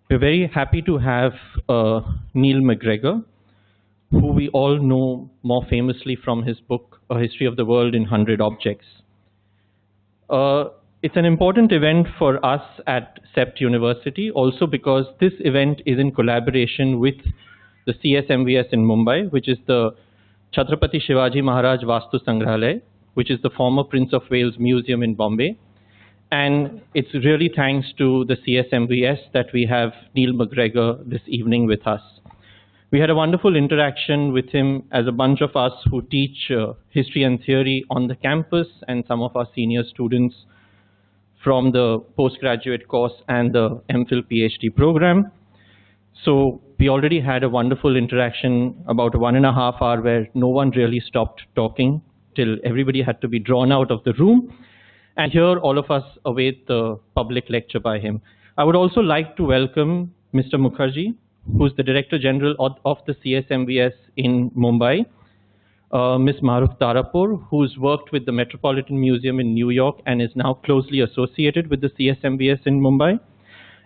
We're very happy to have Neil MacGregor, who we all know more famously from his book, A History of the World in 100 Objects. It's an important event for us at CEPT University, also because this event is in collaboration with the CSMVS in Mumbai, which is the Chhatrapati Shivaji Maharaj Vastu Sangrahalaya, which is the former Prince of Wales Museum in Bombay. And it's really thanks to the CSMVS that we have Neil MacGregor this evening with us. We had a wonderful interaction with him as a bunch of us who teach history and theory on the campus, and some of our senior students from the postgraduate course and the MPhil PhD program. So we already had a wonderful interaction, about 1.5 hours, where no one really stopped talking till everybody had to be drawn out of the room. And here all of us await the public lecture by him. I would also like to welcome Mr. Mukherjee, who's the Director General of the CSMVS in Mumbai, Ms. Maruf Tarapur, who's worked with the Metropolitan Museum in New York and is now closely associated with the CSMVS in Mumbai,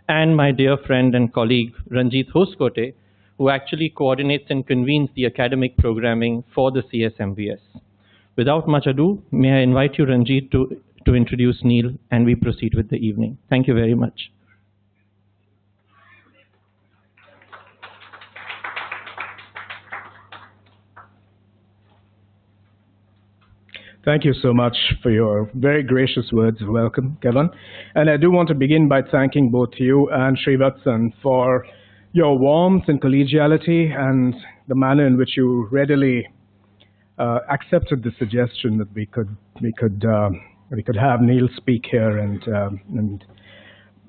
and my dear friend and colleague Ranjit Hoskote, who actually coordinates and convenes the academic programming for the CSMVS. Without much ado, may I invite you, Ranjit, to introduce Neil, and we proceed with the evening. Thank you very much. Thank you so much for your very gracious words of welcome, Kevin. And I do want to begin by thanking both you and Srivatsan for your warmth and collegiality and the manner in which you readily accepted the suggestion that we could have Neil speak here and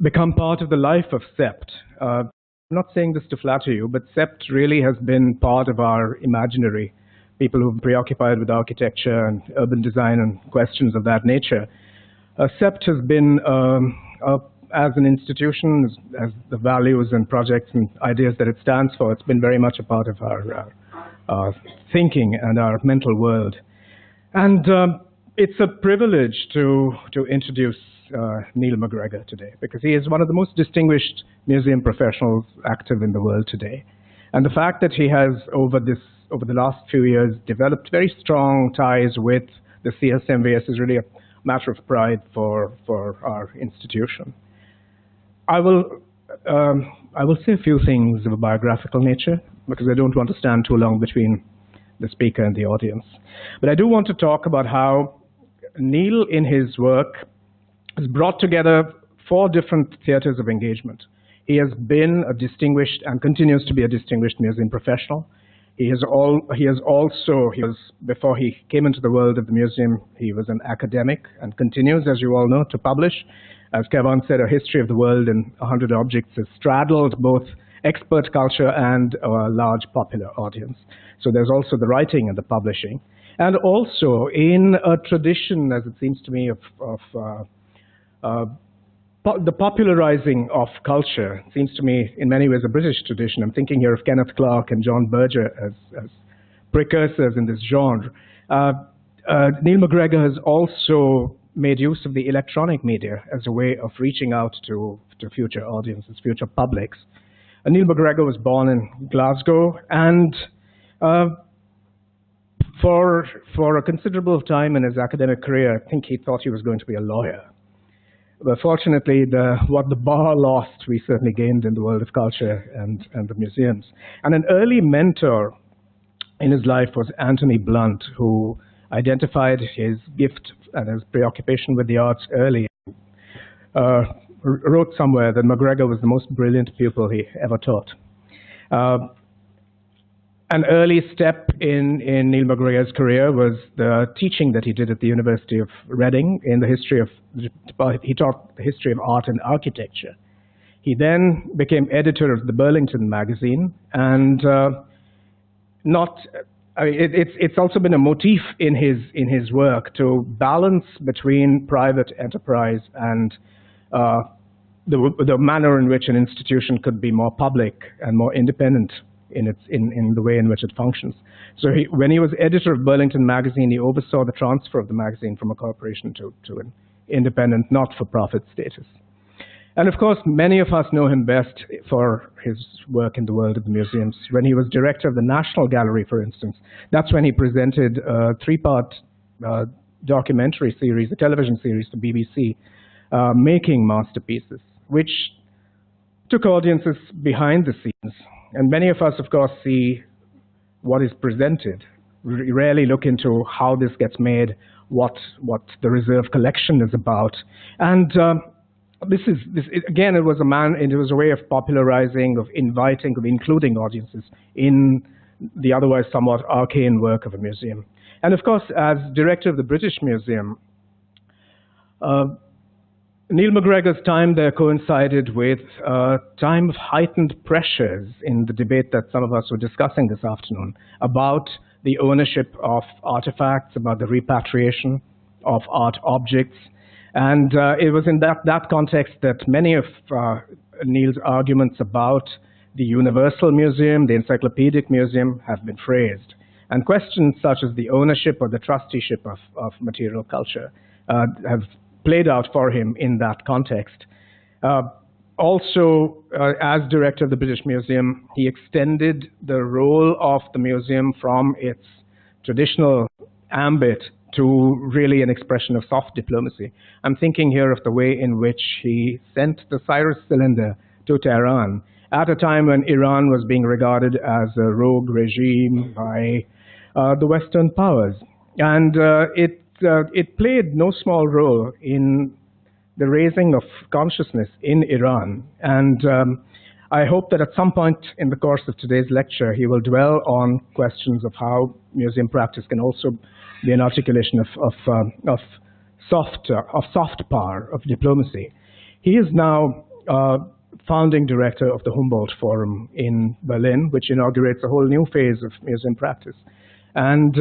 become part of the life of CEPT. I'm not saying this to flatter you, but CEPT really has been part of our imaginary. People who've been preoccupied with architecture and urban design and questions of that nature. CEPT has been, as an institution, as the values and projects and ideas that it stands for, it's been very much a part of our thinking and our mental world. And it's a privilege to introduce Neil MacGregor today, because he is one of the most distinguished museum professionals active in the world today. And the fact that he has, over the last few years, developed very strong ties with the CSMVS is really a matter of pride for our institution. I will say a few things of a biographical nature, because I don't want to stand too long between the speaker and the audience. But I do want to talk about how Neil, in his work, has brought together 4 different theaters of engagement. He has been a distinguished and continues to be a distinguished museum professional. Before he came into the world of the museum, he was an academic and continues, as you all know, to publish. As Kevin said, A History of the World in 100 Objects has straddled both expert culture and a large popular audience. So there's also the writing and the publishing. And also in a tradition, as it seems to me, the popularizing of culture. Seems to me, in many ways, a British tradition. I'm thinking here of Kenneth Clark and John Berger as precursors in this genre. Neil MacGregor has also made use of the electronic media as a way of reaching out to future audiences, future publics. Neil MacGregor was born in Glasgow, and for a considerable time in his academic career, I think he thought he was going to be a lawyer. But fortunately, what the bar lost, we certainly gained in the world of culture and the museums. And an early mentor in his life was Anthony Blunt, who identified his gift and his preoccupation with the arts early. Wrote somewhere that MacGregor was the most brilliant pupil he ever taught. An early step in Neil MacGregor's career was the teaching that he did at the University of Reading in he taught the history of art and architecture. He then became editor of the Burlington magazine, and it's also been a motif in his work to balance between private enterprise and the manner in which an institution could be more public and more independent in the way in which it functions. So when he was editor of Burlington magazine, he oversaw the transfer of the magazine from a corporation to an independent, not-for-profit status. And of course, many of us know him best for his work in the world of the museums. When he was director of the National Gallery, for instance, that's when he presented a three-part documentary series, a television series for BBC, Making Masterpieces, which took audiences behind the scenes. And many of us, of course, see what is presented. We rarely look into how this gets made, what the reserve collection is about. And again, it was a way of popularizing, of inviting, of including audiences in the otherwise somewhat arcane work of a museum. And of course, as director of the British Museum, Neil MacGregor's time there coincided with a time of heightened pressures in the debate that some of us were discussing this afternoon about the ownership of artifacts, about the repatriation of art objects. And it was in that context that many of Neil's arguments about the Universal Museum, the Encyclopedic Museum, have been phrased. And questions such as the ownership or the trusteeship of material culture have played out for him in that context. Also, as director of the British Museum, he extended the role of the museum from its traditional ambit to really an expression of soft diplomacy. I'm thinking here of the way in which he sent the Cyrus cylinder to Tehran at a time when Iran was being regarded as a rogue regime by the Western powers. And it played no small role in the raising of consciousness in Iran. And I hope that at some point in the course of today's lecture, he will dwell on questions of how museum practice can also be an articulation of soft power, of diplomacy. He is now founding director of the Humboldt Forum in Berlin, which inaugurates a whole new phase of museum practice. And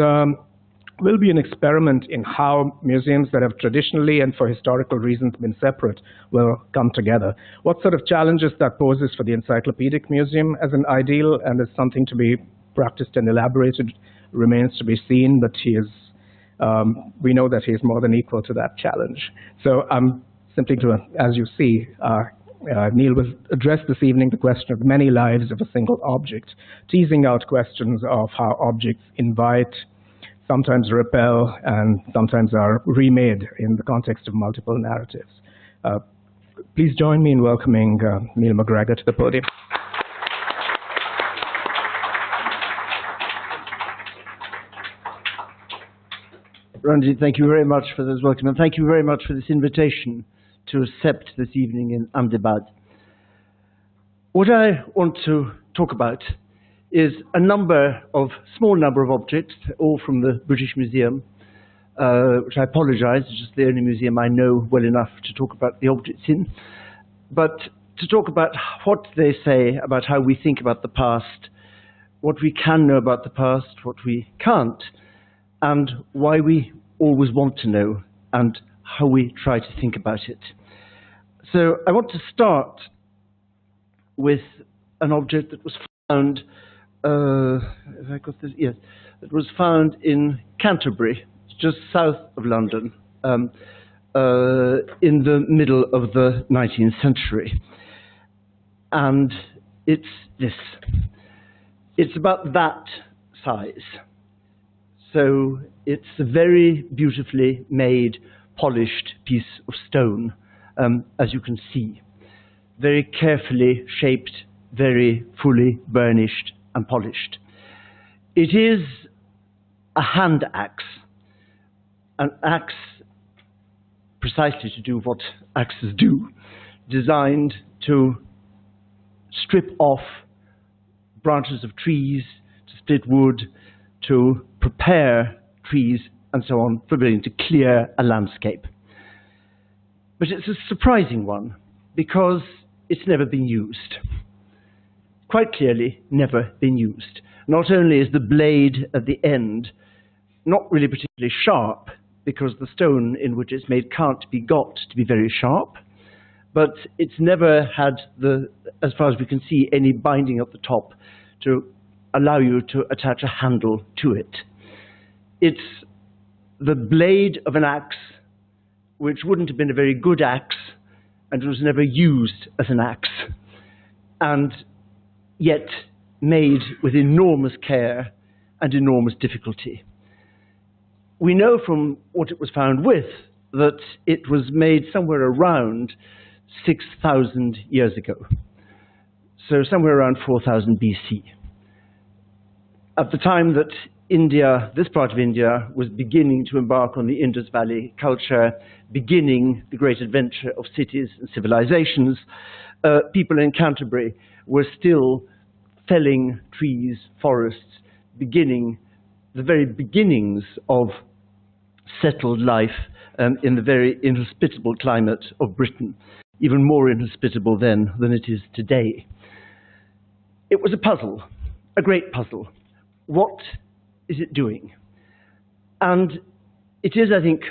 will be an experiment in how museums that have traditionally and for historical reasons been separate will come together. What sort of challenges that poses for the Encyclopedic Museum as an ideal and as something to be practiced and elaborated remains to be seen, but he is, we know that he is more than equal to that challenge. So I'm simply to, as you see, Neil will address this evening the question of many lives of a single object, teasing out questions of how objects invite, sometimes repel, and sometimes are remade in the context of multiple narratives. Please join me in welcoming Neil MacGregor to the podium. Ranjit, thank you very much for this welcome, and thank you very much for this invitation to CEPT this evening in Ahmedabad. What I want to talk about is a small number of objects, all from the British Museum, which I apologize, it's just the only museum I know well enough to talk about the objects in, but to talk about what they say about how we think about the past, what we can know about the past, what we can't, and why we always want to know, and how we try to think about it. So I want to start with an object that was found if I got this, yes, it was found in Canterbury, just south of London, in the middle of the 19th century. And it's this. It's about that size. So it's a very beautifully made, polished piece of stone, as you can see. Very carefully shaped, very fully burnished and polished. It is a hand axe, an axe precisely to do what axes do, designed to strip off branches of trees, to split wood, to prepare trees and so on for being to clear a landscape. But it's a surprising one because it's never been used. Quite clearly never been used. Not only is the blade at the end not really particularly sharp, because the stone in which it's made can't be got to be very sharp, but it's never had, as far as we can see, any binding at the top to allow you to attach a handle to it. It's the blade of an axe, which wouldn't have been a very good axe and it was never used as an axe, and yet made with enormous care and enormous difficulty. We know from what it was found with that it was made somewhere around 6,000 years ago, so somewhere around 4000 BC. At the time that India, this part of India, was beginning to embark on the Indus Valley culture, beginning the great adventure of cities and civilizations, people in Canterbury were still felling trees, forests, beginning the very beginnings of settled life in the very inhospitable climate of Britain, even more inhospitable then than it is today. It was a puzzle, a great puzzle. What is it doing? And it is, I think,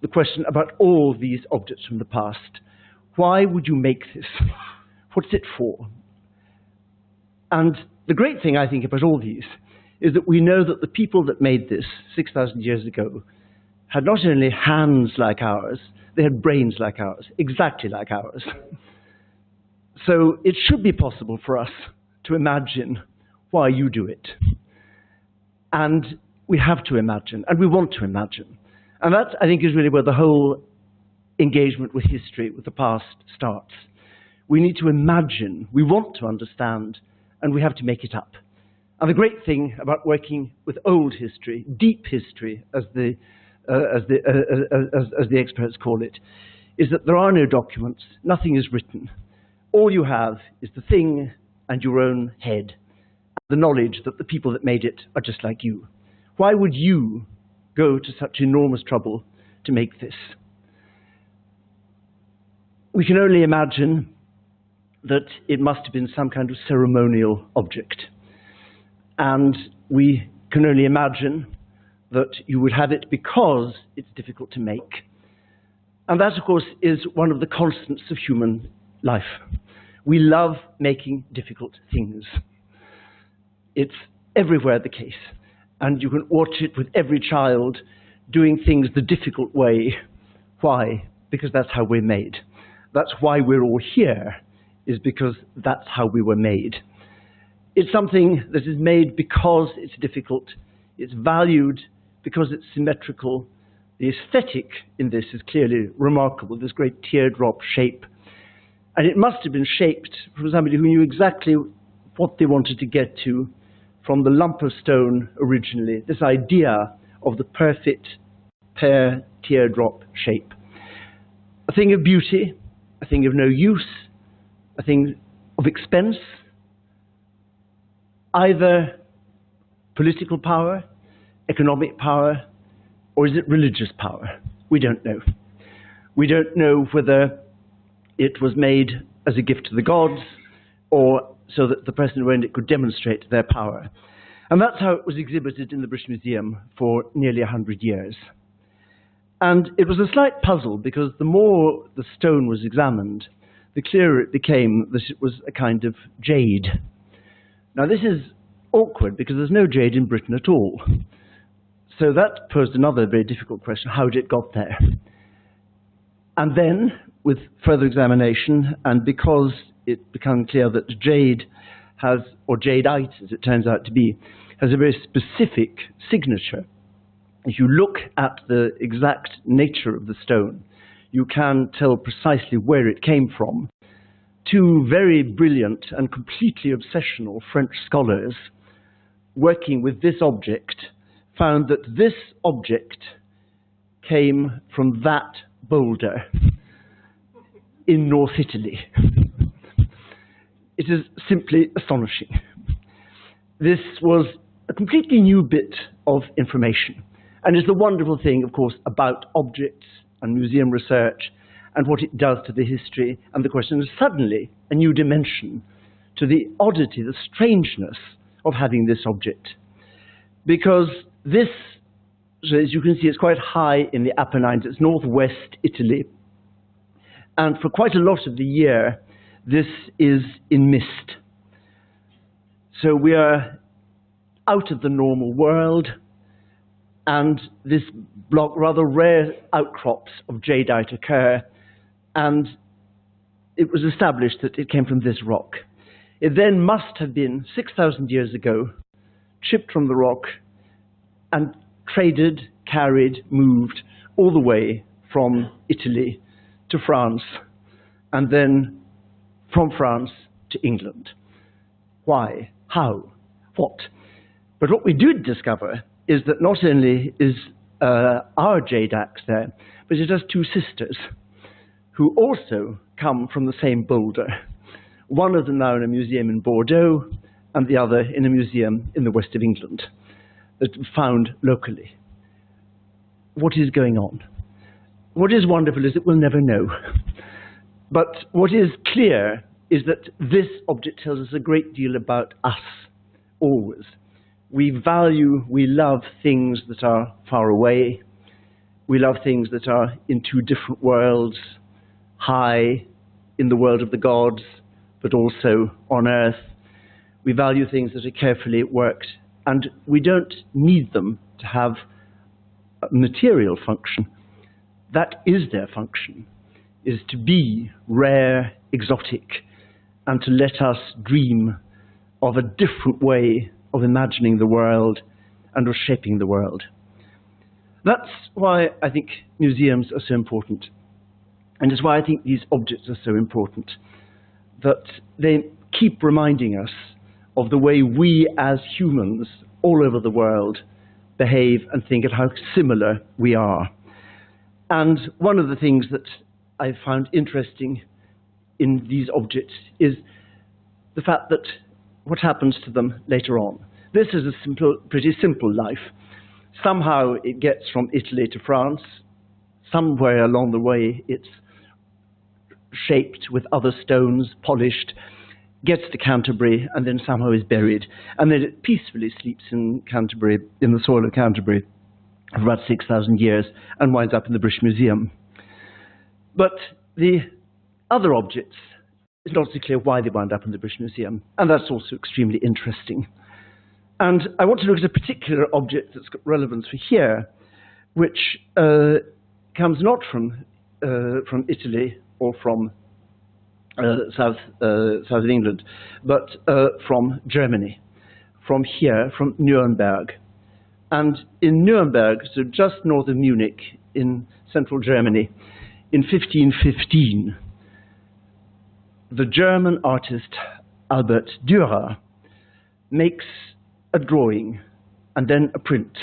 the question about all these objects from the past. Why would you make this? What's it for? And the great thing, I think, about all these is that we know that the people that made this 6,000 years ago had not only hands like ours, they had brains like ours, exactly like ours. So it should be possible for us to imagine why you do it. And we have to imagine, and we want to imagine. And that, I think, is really where the whole engagement with history, with the past, starts. We need to imagine, we want to understand, and we have to make it up. And the great thing about working with old history, deep history, as the experts call it, is that there are no documents, nothing is written. All you have is the thing and your own head, the knowledge that the people that made it are just like you. Why would you go to such enormous trouble to make this? We can only imagine that it must have been some kind of ceremonial object. And we can only imagine that you would have it because it's difficult to make. And that, of course, is one of the constants of human life. We love making difficult things. It's everywhere the case. And you can watch it with every child doing things the difficult way. Why? Because that's how we're made. That's why we're all here, is because that's how we were made. It's something that is made because it's difficult. It's valued because it's symmetrical. The aesthetic in this is clearly remarkable, this great teardrop shape. And it must have been shaped from somebody who knew exactly what they wanted to get to from the lump of stone originally, this idea of the perfect pear teardrop shape. A thing of beauty, a thing of no use, a thing of expense, either political power, economic power, or is it religious power? We don't know. We don't know whether it was made as a gift to the gods or so that the person who owned it could demonstrate their power. And that's how it was exhibited in the British Museum for nearly 100 years. And it was a slight puzzle because the more the stone was examined, the clearer it became that it was a kind of jade. Now this is awkward because there's no jade in Britain at all. So that posed another very difficult question: how did it got there? And then, with further examination, and because it became clear that jade has, or jadeite as it turns out to be, has a very specific signature. If you look at the exact nature of the stone, you can tell precisely where it came from. Two very brilliant and completely obsessional French scholars working with this object found that this object came from that boulder in North Italy. It is simply astonishing. This was a completely new bit of information, and is the wonderful thing, of course, about objects and museum research and what it does to the history and the question of suddenly a new dimension to the oddity, the strangeness of having this object. Because this, so as you can see, it's quite high in the Apennines, it's northwest Italy, and for quite a lot of the year this is in mist. So we are out of the normal world, and this block, rather rare outcrops of jadeite occur, and it was established that it came from this rock. It then must have been 6,000 years ago, chipped from the rock and traded, carried, moved all the way from Italy to France, and then from France to England. Why? How? What? But what we did discover is that not only is our jade axe there, but it has two sisters who also come from the same boulder. One of them now in a museum in Bordeaux, and the other in a museum in the west of England, that found locally. What is going on? What is wonderful is that we'll never know. But what is clear is that this object tells us a great deal about us, always. We value, we love things that are far away. We love things that are in two different worlds, high in the world of the gods, but also on earth. We value things that are carefully worked, and we don't need them to have a material function. That is their function, is to be rare, exotic, and to let us dream of a different way of imagining the world and of shaping the world. That's why I think museums are so important. And it's why I think these objects are so important, that they keep reminding us of the way we as humans all over the world behave and think, and how similar we are. And one of the things that I found interesting in these objects is the fact that what happens to them later on. This is a pretty simple life. Somehow it gets from Italy to France. Somewhere along the way it's shaped with other stones, polished, gets to Canterbury, and then somehow is buried. And then it peacefully sleeps in Canterbury, in the soil of Canterbury, for about 6,000 years, and winds up in the British Museum. But the other objects, it's not so clear why they wound up in the British Museum, and that's also extremely interesting. And I want to look at a particular object that's got relevance for here, which comes not from Italy or from south of England, but from Germany, from here, from Nuremberg. And in Nuremberg, so just north of Munich in central Germany, in 1515, the German artist Albert Dürer makes a drawing and then a print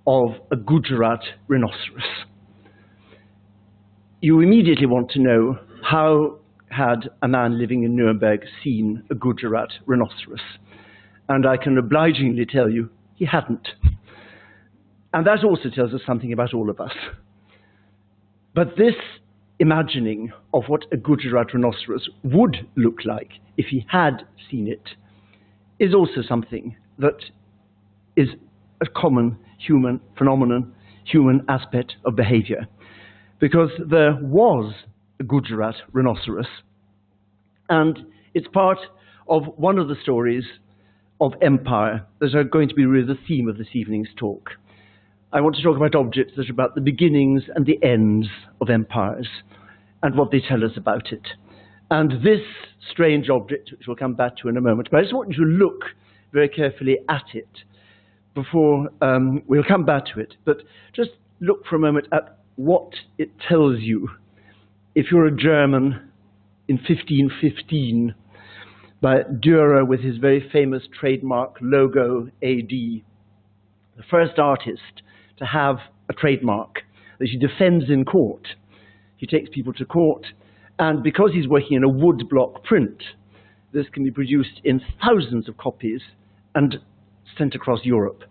of a Gujarat rhinoceros. You immediately want to know, how had a man living in Nuremberg seen a Gujarat rhinoceros? And I can obligingly tell you, he hadn't. And that also tells us something about all of us. But this imagining of what a Gujarat rhinoceros would look like if he had seen it is also something that is a common human phenomenon, human aspect of behavior. Because there was a Gujarat rhinoceros, and it's part of one of the stories of empire that are going to be really the theme of this evening's talk. I want to talk about objects that are about the beginnings and the ends of empires and what they tell us about it. And this strange object, which we'll come back to in a moment, but I just want you to look very carefully at it before we'll come back to it. But just look for a moment at what it tells you. If you're a German in 1515, by Dürer with his very famous trademark logo AD, the first artist to have a trademark that he defends in court. He takes people to court, and because he's working in a wood block print, this can be produced in thousands of copies and sent across Europe.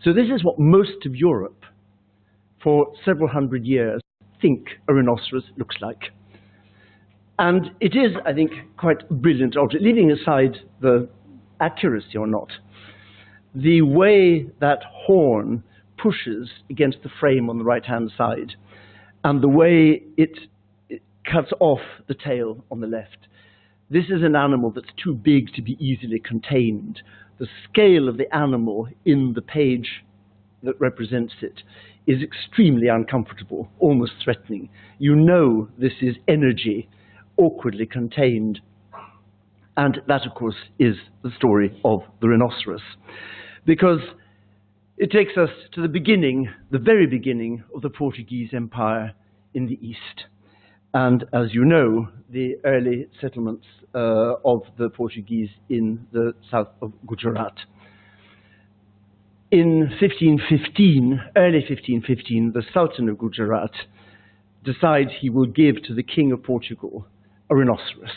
So this is what most of Europe, for several hundred years, think a rhinoceros looks like. And it is, I think, quite a brilliant object, leaving aside the accuracy or not. The way that horn pushes against the frame on the right-hand side, and the way it cuts off the tail on the left. This is an animal that's too big to be easily contained. The scale of the animal in the page that represents it is extremely uncomfortable, almost threatening. You know this is energy awkwardly contained. And that, of course, is the story of the rhinoceros, because it takes us to the beginning, the very beginning of the Portuguese Empire in the East. And as you know, the early settlements of the Portuguese in the south of Gujarat. In 1515, early 1515, the Sultan of Gujarat decides he will give to the King of Portugal a rhinoceros.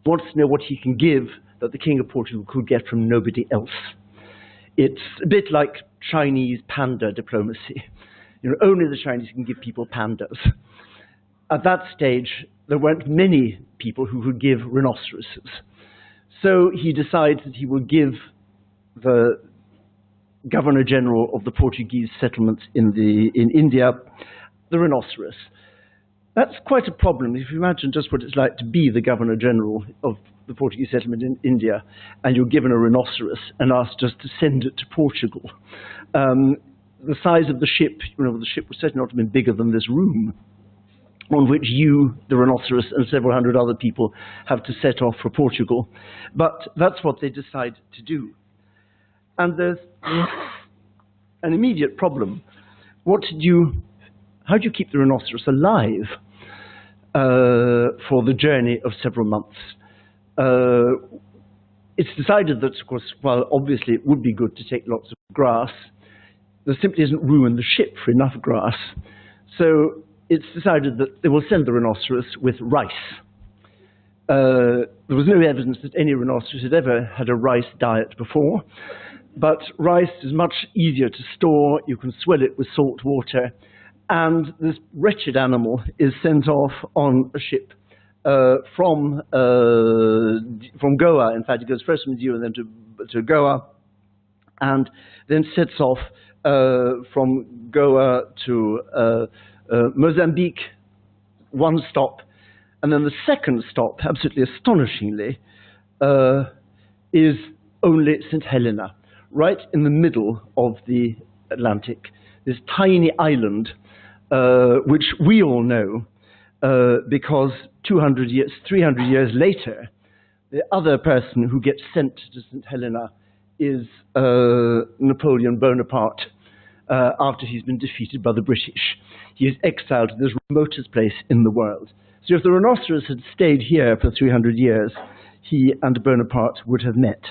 He wants to know what he can give that the King of Portugal could get from nobody else. It's a bit like Chinese panda diplomacy. You know, only the Chinese can give people pandas. At that stage, there weren't many people who could give rhinoceroses. So he decides that he will give the Governor-General of the Portuguese settlements in India the rhinoceros. That's quite a problem. If you imagine just what it's like to be the Governor-General of the Portuguese settlement in India, and you're given a rhinoceros and asked just to send it to Portugal. The size of the ship, you know, the ship was certainly not have been bigger than this room, on which you, the rhinoceros, and several hundred other people have to set off for Portugal. But that's what they decide to do. And there's an immediate problem. How do you keep the rhinoceros alive for the journey of several months? It's decided that, of course, while obviously it would be good to take lots of grass, there simply isn't room in the ship for enough grass. So it's decided that they will send the rhinoceros with rice. There was no evidence that any rhinoceros had ever had a rice diet before, but rice is much easier to store. You can swell it with salt water, and this wretched animal is sent off on a ship from Goa. In fact, it goes first from Zero and then to Goa, and then sets off from Goa to Mozambique, one stop, and then the second stop, absolutely astonishingly, is only St. Helena, right in the middle of the Atlantic, this tiny island, which we all know because 300 years later, the other person who gets sent to St. Helena is Napoleon Bonaparte, after he's been defeated by the British. He is exiled to this remotest place in the world. So if the rhinoceros had stayed here for 300 years, he and Bonaparte would have met.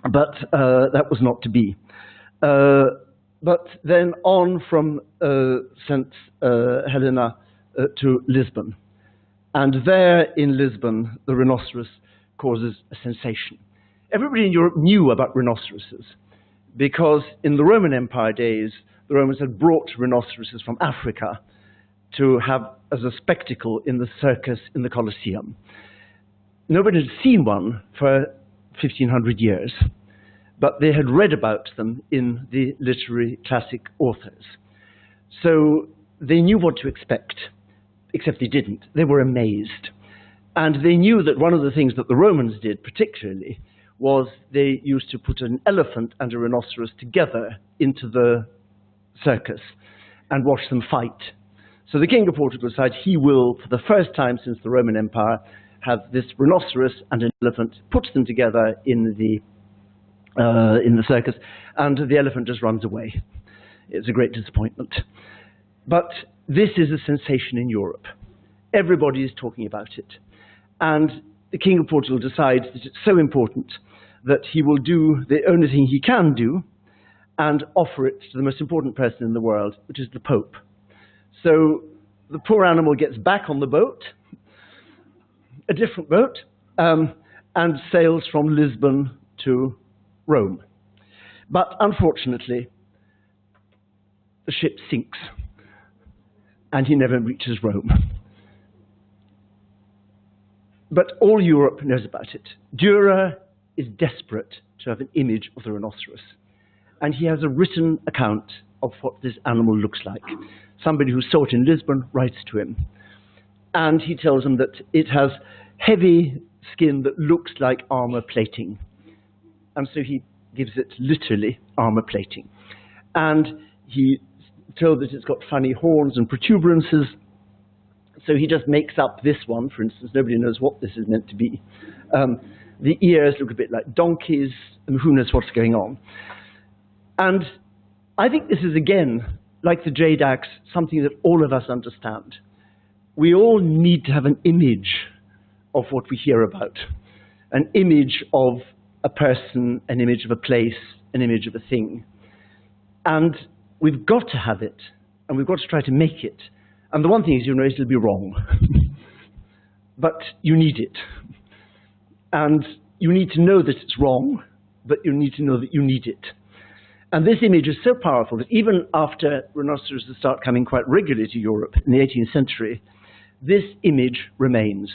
But that was not to be. But then on from St. Helena to Lisbon. And there in Lisbon, the rhinoceros causes a sensation. Everybody in Europe knew about rhinoceroses, because in the Roman Empire days, the Romans had brought rhinoceroses from Africa to have as a spectacle in the circus in the Colosseum. Nobody had seen one for 1,500 years, but they had read about them in the literary classic authors. So they knew what to expect, except they didn't. They were amazed. And they knew that one of the things that the Romans did particularly was they used to put an elephant and a rhinoceros together into the circus and watch them fight. So the King of Portugal decided he will, for the first time since the Roman Empire, have this rhinoceros and an elephant, puts them together in the circus, and the elephant just runs away. It's a great disappointment. But this is a sensation in Europe. Everybody is talking about it. And the King of Portugal decides that it's so important that he will do the only thing he can do and offer it to the most important person in the world, which is the Pope. So the poor animal gets back on the boat, a different boat, and sails from Lisbon to Rome. But unfortunately, the ship sinks, and he never reaches Rome. But all Europe knows about it. Dürer is desperate to have an image of the rhinoceros, and he has a written account of what this animal looks like. Somebody who saw it in Lisbon writes to him, and he tells him that it has heavy skin that looks like armor plating, and so he gives it literally armor plating. And he told that it's got funny horns and protuberances. So he just makes up this one, for instance. Nobody knows what this is meant to be. The ears look a bit like donkeys, and who knows what's going on. And I think this is, again, like the jade axe, something that all of us understand. We all need to have an image of what we hear about, an image of a person, an image of a place, an image of a thing. And we've got to have it, and we've got to try to make it. And the one thing is, you know, it'll be wrong. But you need it. And you need to know that it's wrong, but you need to know that you need it. And this image is so powerful that even after rhinoceroses start coming quite regularly to Europe in the 18th century, this image remains.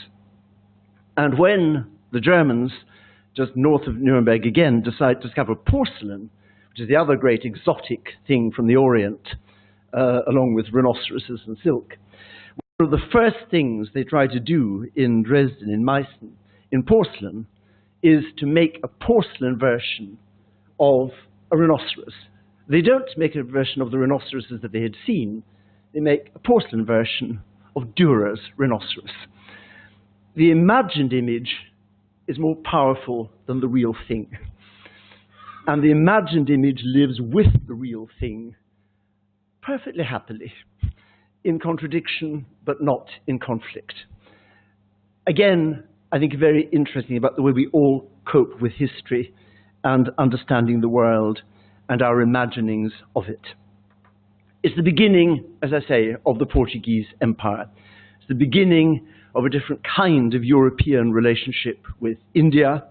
And when the Germans, just north of Nuremberg again, decide to discover porcelain, which is the other great exotic thing from the Orient, along with rhinoceroses and silk, one of the first things they try to do in Dresden, in Meissen, in porcelain, is to make a porcelain version of a rhinoceros. They don't make a version of the rhinoceroses that they had seen. They make a porcelain version of Dürer's rhinoceros. The imagined image is more powerful than the real thing. And the imagined image lives with the real thing perfectly happily, in contradiction, but not in conflict. Again, I think very interesting about the way we all cope with history and understanding the world and our imaginings of it. It's the beginning, as I say, of the Portuguese Empire. It's the beginning of a different kind of European relationship with India.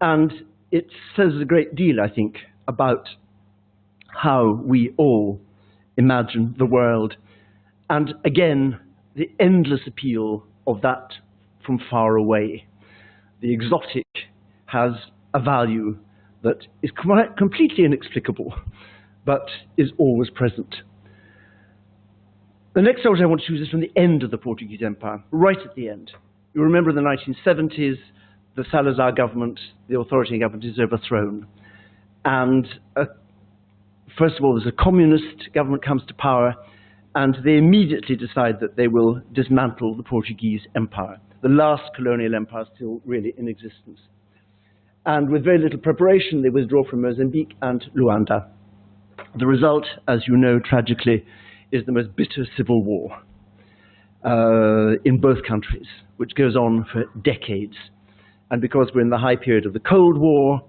And it says a great deal, I think, about how we all imagine the world. And again, the endless appeal of that from far away. The exotic has a value that is completely inexplicable, but is always present. The next story I want to choose is from the end of the Portuguese Empire, right at the end. You remember in the 1970s, the Salazar government, the authoritarian government, is overthrown. And first of all, there's a communist government comes to power, and they immediately decide that they will dismantle the Portuguese Empire, the last colonial empire still really in existence. And with very little preparation, they withdraw from Mozambique and Luanda. The result, as you know, tragically, is the most bitter civil war in both countries, which goes on for decades. And because we're in the high period of the Cold War,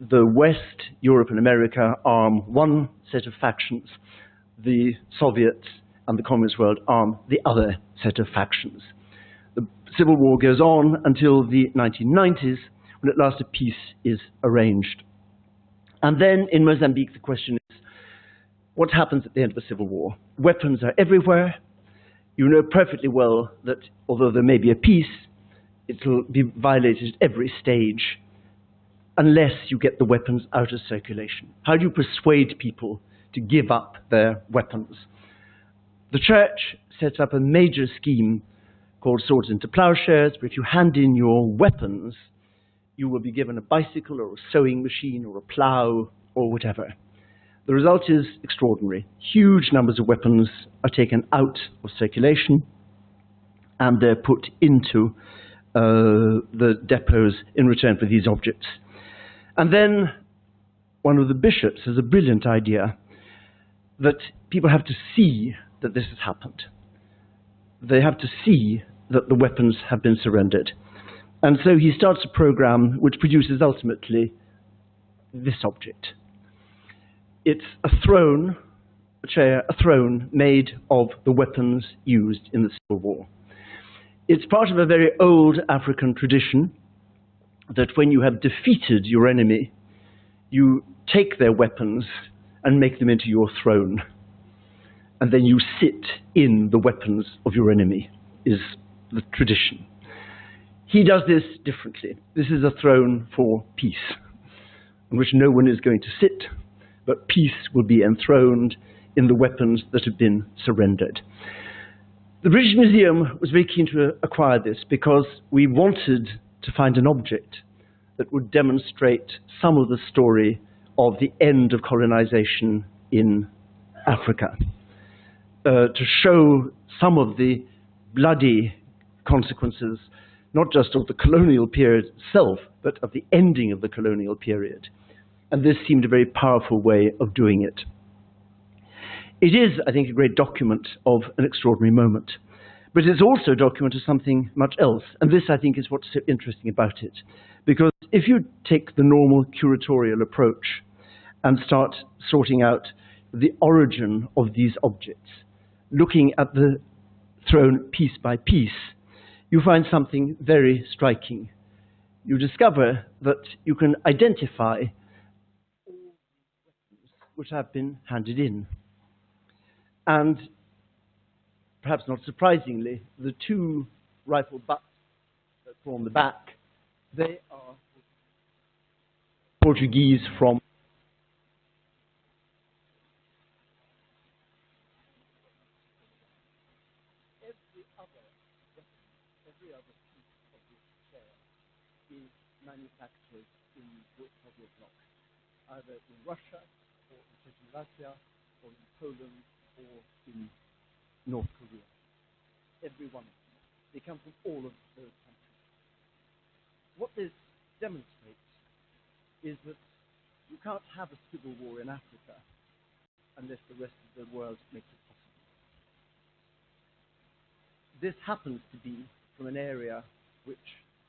the West, Europe and America arm one set of factions. The Soviets and the communist world arm the other set of factions. The civil war goes on until the 1990s, when at last a peace is arranged. And then in Mozambique, the question is, what happens at the end of a civil war? Weapons are everywhere. You know perfectly well that although there may be a peace, it will be violated at every stage unless you get the weapons out of circulation. How do you persuade people to give up their weapons? The church sets up a major scheme called Swords into Plowshares, where if you hand in your weapons, you will be given a bicycle or a sewing machine or a plow or whatever. The result is extraordinary. Huge numbers of weapons are taken out of circulation and they're put into the depots in return for these objects. And then one of the bishops has a brilliant idea that people have to see that this has happened. They have to see that the weapons have been surrendered. And so he starts a program which produces ultimately this object. It's a throne, a chair, a throne made of the weapons used in the Civil War. It's part of a very old African tradition that when you have defeated your enemy, you take their weapons and make them into your throne. And then you sit in the weapons of your enemy, is the tradition. He does this differently. This is a throne for peace, on which no one is going to sit, but peace will be enthroned in the weapons that have been surrendered. The British Museum was very keen to acquire this because we wanted to find an object that would demonstrate some of the story of the end of colonization in Africa, to show some of the bloody consequences, not just of the colonial period itself, but of the ending of the colonial period. And this seemed a very powerful way of doing it. It is, I think, a great document of an extraordinary moment. But it's also a document of something much else. And this, I think, is what's so interesting about it. Because if you take the normal curatorial approach and start sorting out the origin of these objects, looking at the throne piece by piece, you find something very striking. You discover that you can identify all the weapons which have been handed in. And perhaps not surprisingly, the two rifle butts that form the back, they are Portuguese from every other piece of this chair is manufactured in the Soviet bloc, either in Russia or in Czechoslovakia or in Poland or in North Korea. Every one of them. They come from all of those countries. What this demonstrates is that you can't have a civil war in Africa unless the rest of the world makes it possible. This happens to be from an area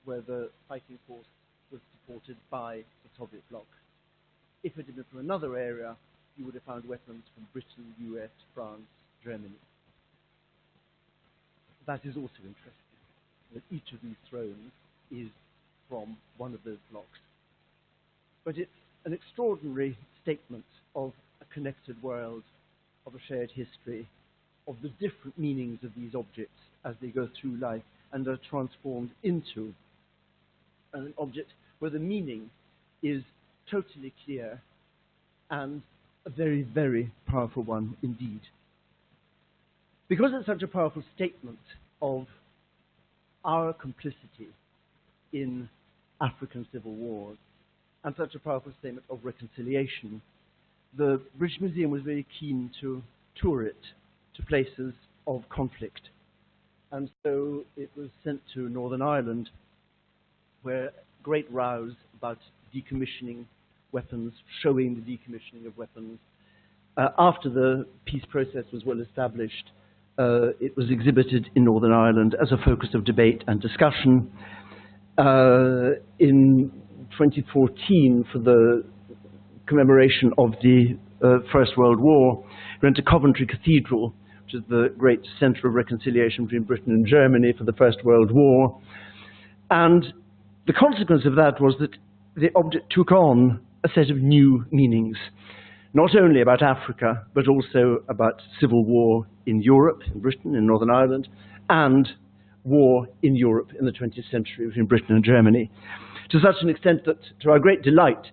where the fighting force was supported by the Soviet bloc. If it had been from another area, you would have found weapons from Britain, US, France, Germany. That is also interesting, that each of these thrones is from one of those blocks. But it's an extraordinary statement of a connected world, of a shared history, of the different meanings of these objects as they go through life and are transformed into an object where the meaning is totally clear and a very, very powerful one indeed. Because it's such a powerful statement of our complicity in African civil wars and such a powerful statement of reconciliation, the British Museum was very keen to tour it to places of conflict. And so it was sent to Northern Ireland, where great rows about decommissioning weapons, showing the decommissioning of weapons. After the peace process was well established, it was exhibited in Northern Ireland as a focus of debate and discussion. In 2014, for the commemoration of the First World War, we went to Coventry Cathedral, which is the great centre of reconciliation between Britain and Germany for the First World War. And the consequence of that was that the object took on a set of new meanings, not only about Africa, but also about civil war in Europe, in Britain, in Northern Ireland, and war in Europe in the 20th century between Britain and Germany, to such an extent that, to our great delight,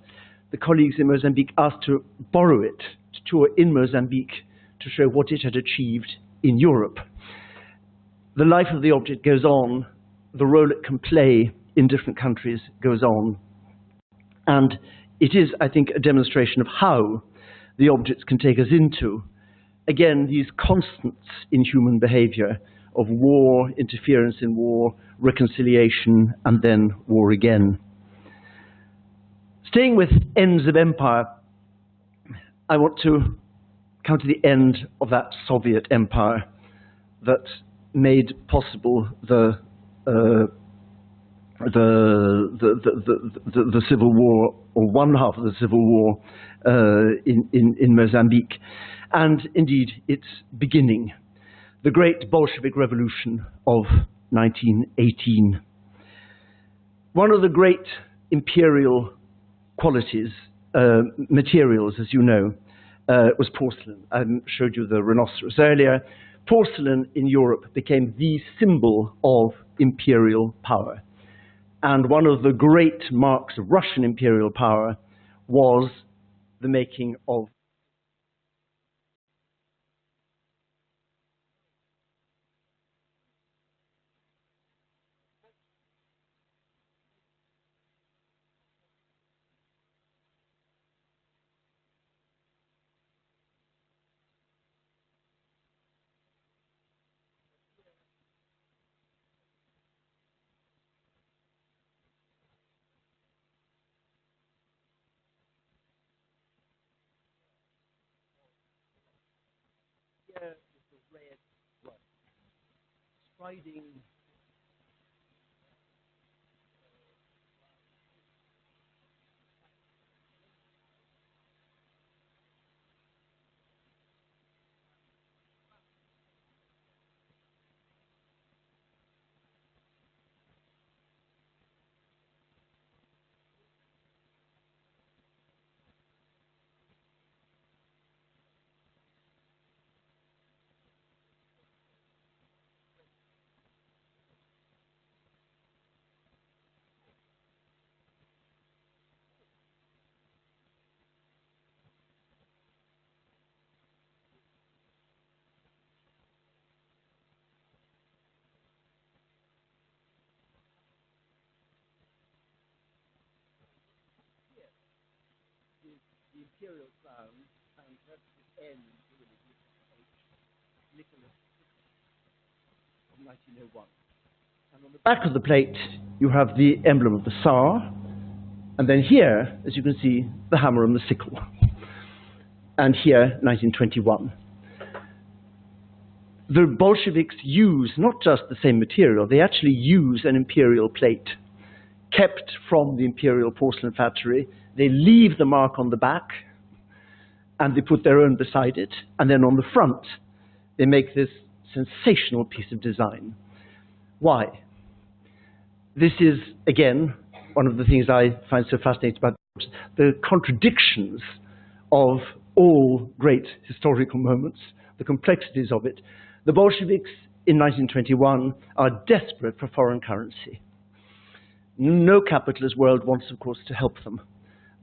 the colleagues in Mozambique asked to borrow it, to tour in Mozambique, to show what it had achieved in Europe. The life of the object goes on, the role it can play in different countries goes on, and it is, I think, a demonstration of how the objects can take us into, again, these constants in human behavior of war, interference in war, reconciliation, and then war again. Staying with ends of empire, I want to come to the end of that Soviet empire that made possible the civil war, or one half of the civil war in Mozambique, and indeed its beginning, the great Bolshevik Revolution of 1918. One of the great imperial qualities, materials, as you know, was porcelain. I showed you the rhinoceros earlier. Porcelain in Europe became the symbol of imperial power. And one of the great marks of Russian imperial power was the making of providing the imperial crown, and that's the end really, Nicholas of 1901. And on the back of the plate, you have the emblem of the Tsar, and then here, as you can see, the hammer and the sickle. And here, 1921. The Bolsheviks use not just the same material, they actually use an imperial plate kept from the imperial porcelain factory. They leave the mark on the back, and they put their own beside it, and then on the front, they make this sensational piece of design. Why? This is, again, one of the things I find so fascinating about the contradictions of all great historical moments, the complexities of it. The Bolsheviks in 1921 are desperate for foreign currency. No capitalist world wants, of course, to help them.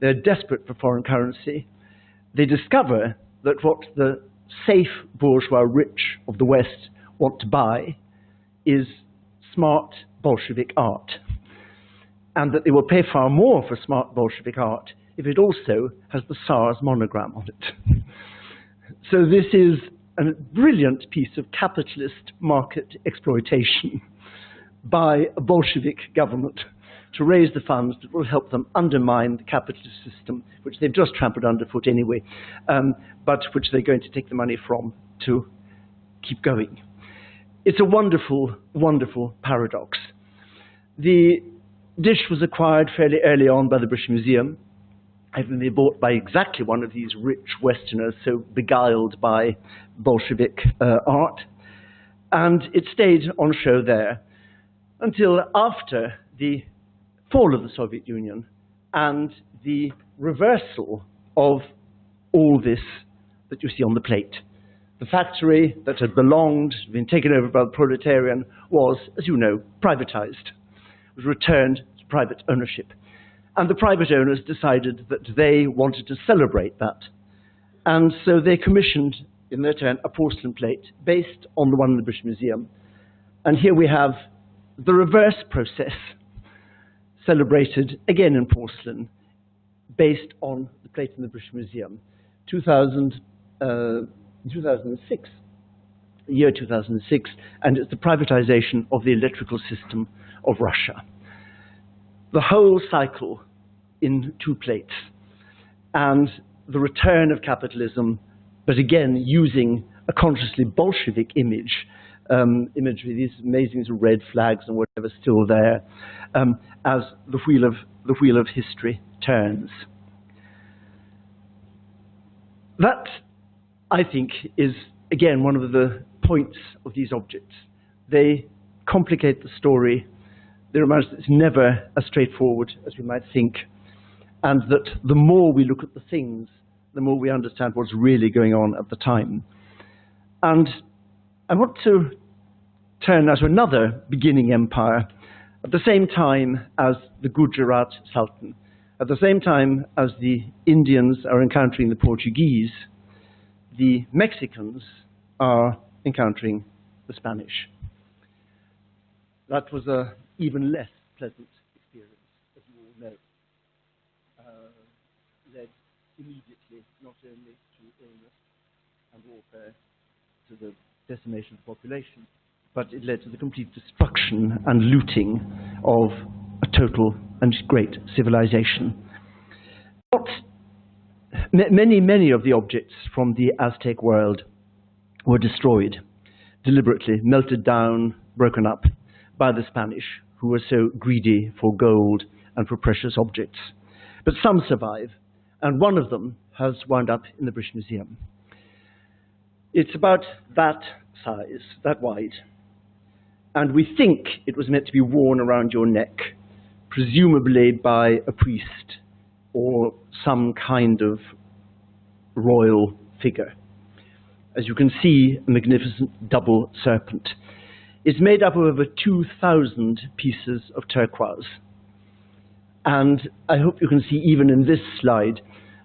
They're desperate for foreign currency. They discover that what the safe bourgeois rich of the West want to buy is smart Bolshevik art, and that they will pay far more for smart Bolshevik art if it also has the Tsar's monogram on it. So this is a brilliant piece of capitalist market exploitation by a Bolshevik government to raise the funds that will help them undermine the capitalist system, which they've just trampled underfoot anyway, but which they're going to take the money from to keep going. It's a wonderful, wonderful paradox. The dish was acquired fairly early on by the British Museum, having been bought by exactly one of these rich Westerners so beguiled by Bolshevik art, and it stayed on show there until after the fall of the Soviet Union and the reversal of all this that you see on the plate. The factory that had been taken over by the proletarian was, as you know, privatized. It was returned to private ownership. And the private owners decided that they wanted to celebrate that. And so they commissioned, in their turn, a porcelain plate based on the one in the British Museum. And here we have the reverse process, celebrated again in porcelain, based on the plate in the British Museum. 2006, the year 2006, and it's the privatization of the electrical system of Russia. The whole cycle in two plates, and the return of capitalism, but again using a consciously Bolshevik imagery, these amazing red flags and whatever still there, as the wheel of history turns. That, I think, is again one of the points of these objects. They complicate the story. They remind us that it's never as straightforward as we might think, and that the more we look at the things, the more we understand what's really going on at the time. And I want to turn now to another beginning empire, at the same time as the Gujarat Sultan, at the same time as the Indians are encountering the Portuguese, the Mexicans are encountering the Spanish. That was an even less pleasant experience, as you all know. Led immediately not only to illness and warfare, to the decimation of the population, but it led to the complete destruction and looting of a total and great civilization. Many of the objects from the Aztec world were destroyed, deliberately melted down, broken up by the Spanish, who were so greedy for gold and for precious objects. But some survive, and one of them has wound up in the British Museum. It's about that size, that wide, and we think it was meant to be worn around your neck, presumably by a priest or some kind of royal figure. As you can see, a magnificent double serpent. It's made up of over 2,000 pieces of turquoise. And I hope you can see even in this slide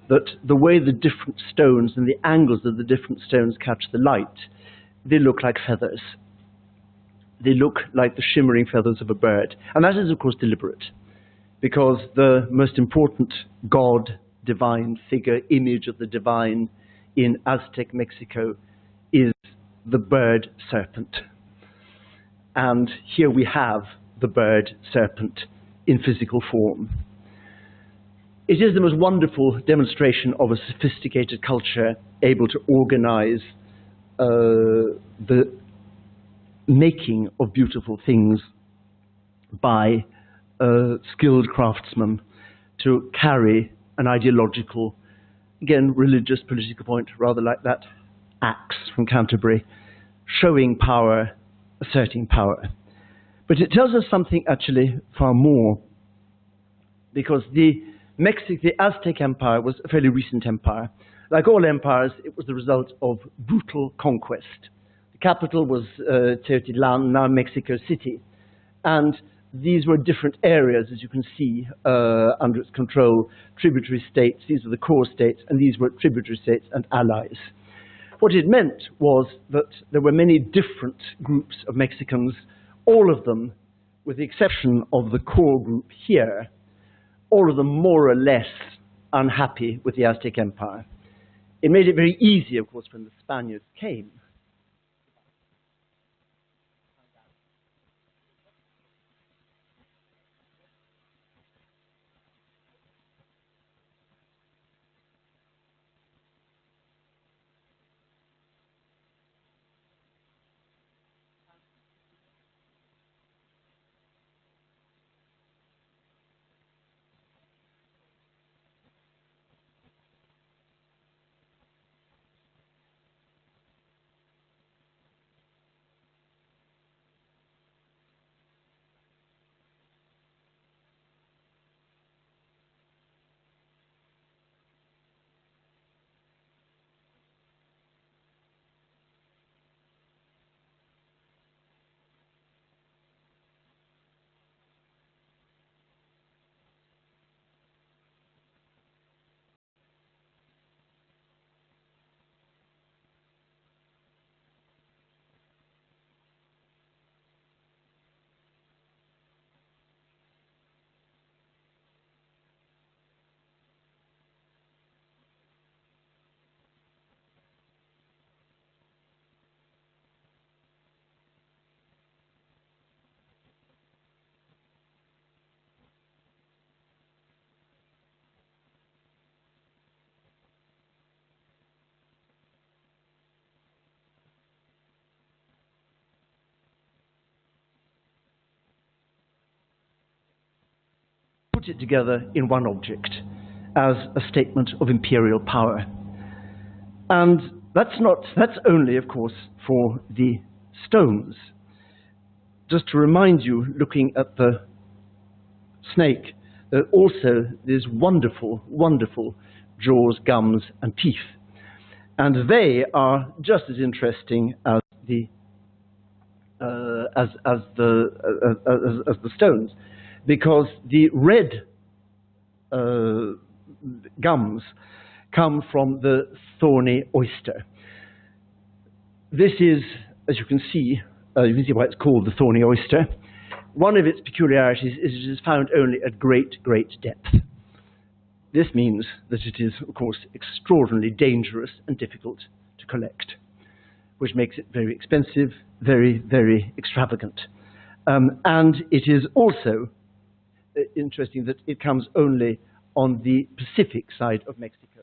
that the way the different stones and the angles of the different stones catch the light, they look like feathers. They look like the shimmering feathers of a bird. And that is, of course, deliberate, because the most important god, divine figure, image of the divine in Aztec Mexico is the bird serpent. And here we have the bird serpent in physical form. It is the most wonderful demonstration of a sophisticated culture able to organize the making of beautiful things by skilled craftsmen to carry an ideological, again, religious, political point, rather like that axe from Canterbury, showing power, asserting power. But it tells us something actually far more, because the Aztec Empire was a fairly recent empire. Like all empires, it was the result of brutal conquest. The capital was Teotihuacan, now Mexico City, and these were different areas, as you can see, under its control, tributary states. These were the core states, and these were tributary states and allies. What it meant was that there were many different groups of Mexicans, all of them, with the exception of the core group here, all of them more or less unhappy with the Aztec Empire. It made it very easy, of course, when the Spaniards came. Put it together in one object as a statement of imperial power. And that's only, of course, for the stones. Just to remind you, looking at the snake, that also there's wonderful, wonderful jaws, gums, and teeth. And they are just as interesting as the stones, because the red gums come from the thorny oyster. This is, as you can see why it's called the thorny oyster. One of its peculiarities is it is found only at great, great depth. This means that it is, of course, extraordinarily dangerous and difficult to collect, which makes it very expensive, very, very extravagant. And it is also interesting that it comes only on the Pacific side of Mexico.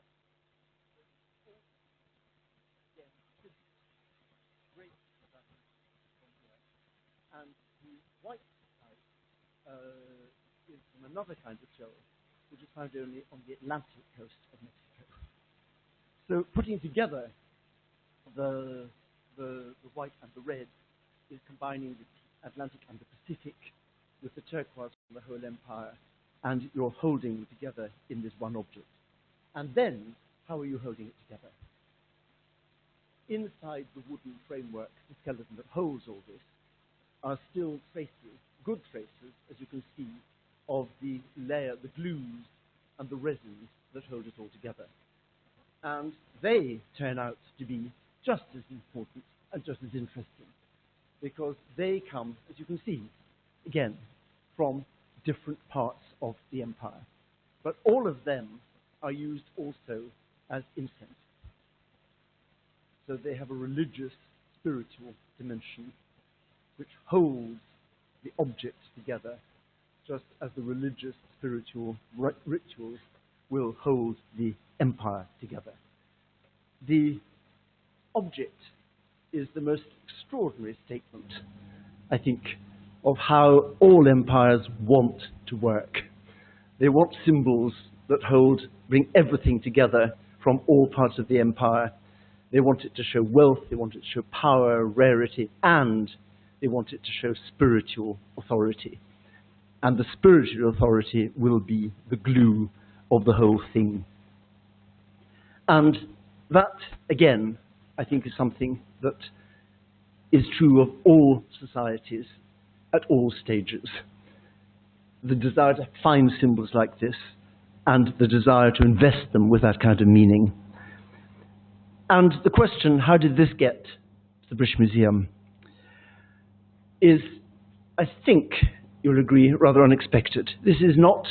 And another kind of shell, which is found only on the Atlantic coast of Mexico. So putting together the white and the red is combining the Atlantic and the Pacific with the turquoise from the whole empire, and you're holding it together in this one object. And then, how are you holding it together? Inside the wooden framework, the skeleton that holds all this, are still traces, good traces, as you can see, of the layer, the glues and the resins that hold it all together. And they turn out to be just as important and just as interesting, because they come, as you can see, again, from different parts of the empire. But all of them are used also as incense. So they have a religious, spiritual dimension which holds the object together, just as the religious, spiritual rituals will hold the empire together. The object is the most extraordinary statement, I think, of how all empires want to work. They want symbols that bring everything together from all parts of the empire. They want it to show wealth, they want it to show power, rarity, and they want it to show spiritual authority. And the spiritual authority will be the glue of the whole thing. And that, again, I think is something that is true of all societies at all stages. The desire to find symbols like this and the desire to invest them with that kind of meaning. And the question, how did this get to the British Museum, is, I think you'll agree, rather unexpected. This is not,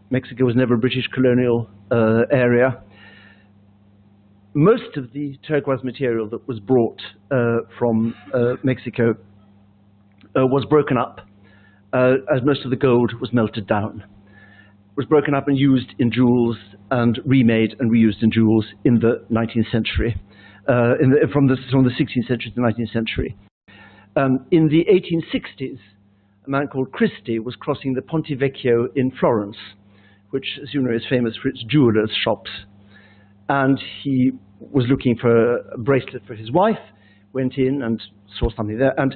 Mexico was never a British colonial area. Most of the turquoise material that was brought from Mexico was broken up, as most of the gold was melted down. It was broken up and used in jewels and remade and reused in jewels in the 19th century, from the 16th century to the 19th century. In the 1860s, a man called Christie was crossing the Ponte Vecchio in Florence, which, as you know, is famous for its jewelers' shops. And he was looking for a bracelet for his wife, went in and saw something there, and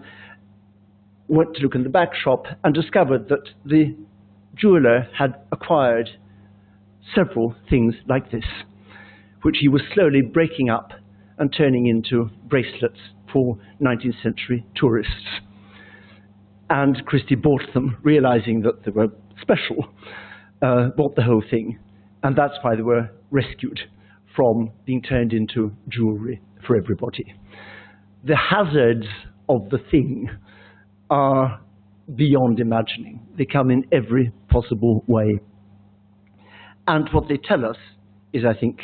went to look in the back shop and discovered that the jeweler had acquired several things like this, which he was slowly breaking up and turning into bracelets for 19th century tourists. And Christie bought them, realizing that they were special, bought the whole thing, and that's why they were rescued from being turned into jewelry for everybody. The hazards of the thing are beyond imagining. They come in every possible way. And what they tell us is, I think,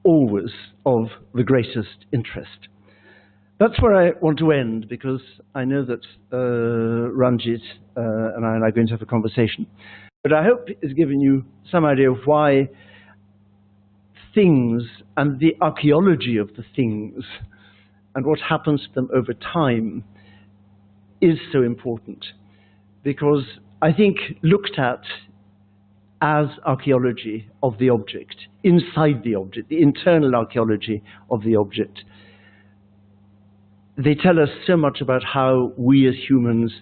always of the greatest interest. That's where I want to end, because I know that Ranjit and I are going to have a conversation. But I hope it's given you some idea of why things and the archaeology of the things and what happens to them over time is so important. Because I think looked at as archaeology of the object, inside the object, the internal archaeology of the object, they tell us so much about how we as humans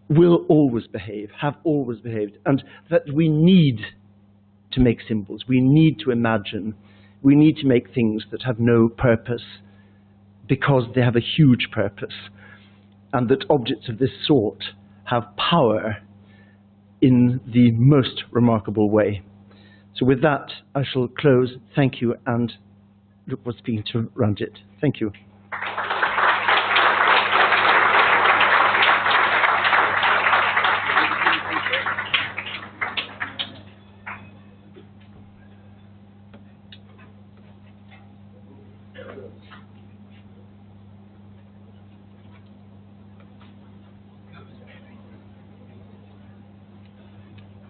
will always behave, have always behaved, and that we need to make symbols, we need to imagine, we need to make things that have no purpose because they have a huge purpose, and that objects of this sort have power in the most remarkable way. So with that, I shall close. Thank you, and look forward to speaking to Ranjit. Thank you.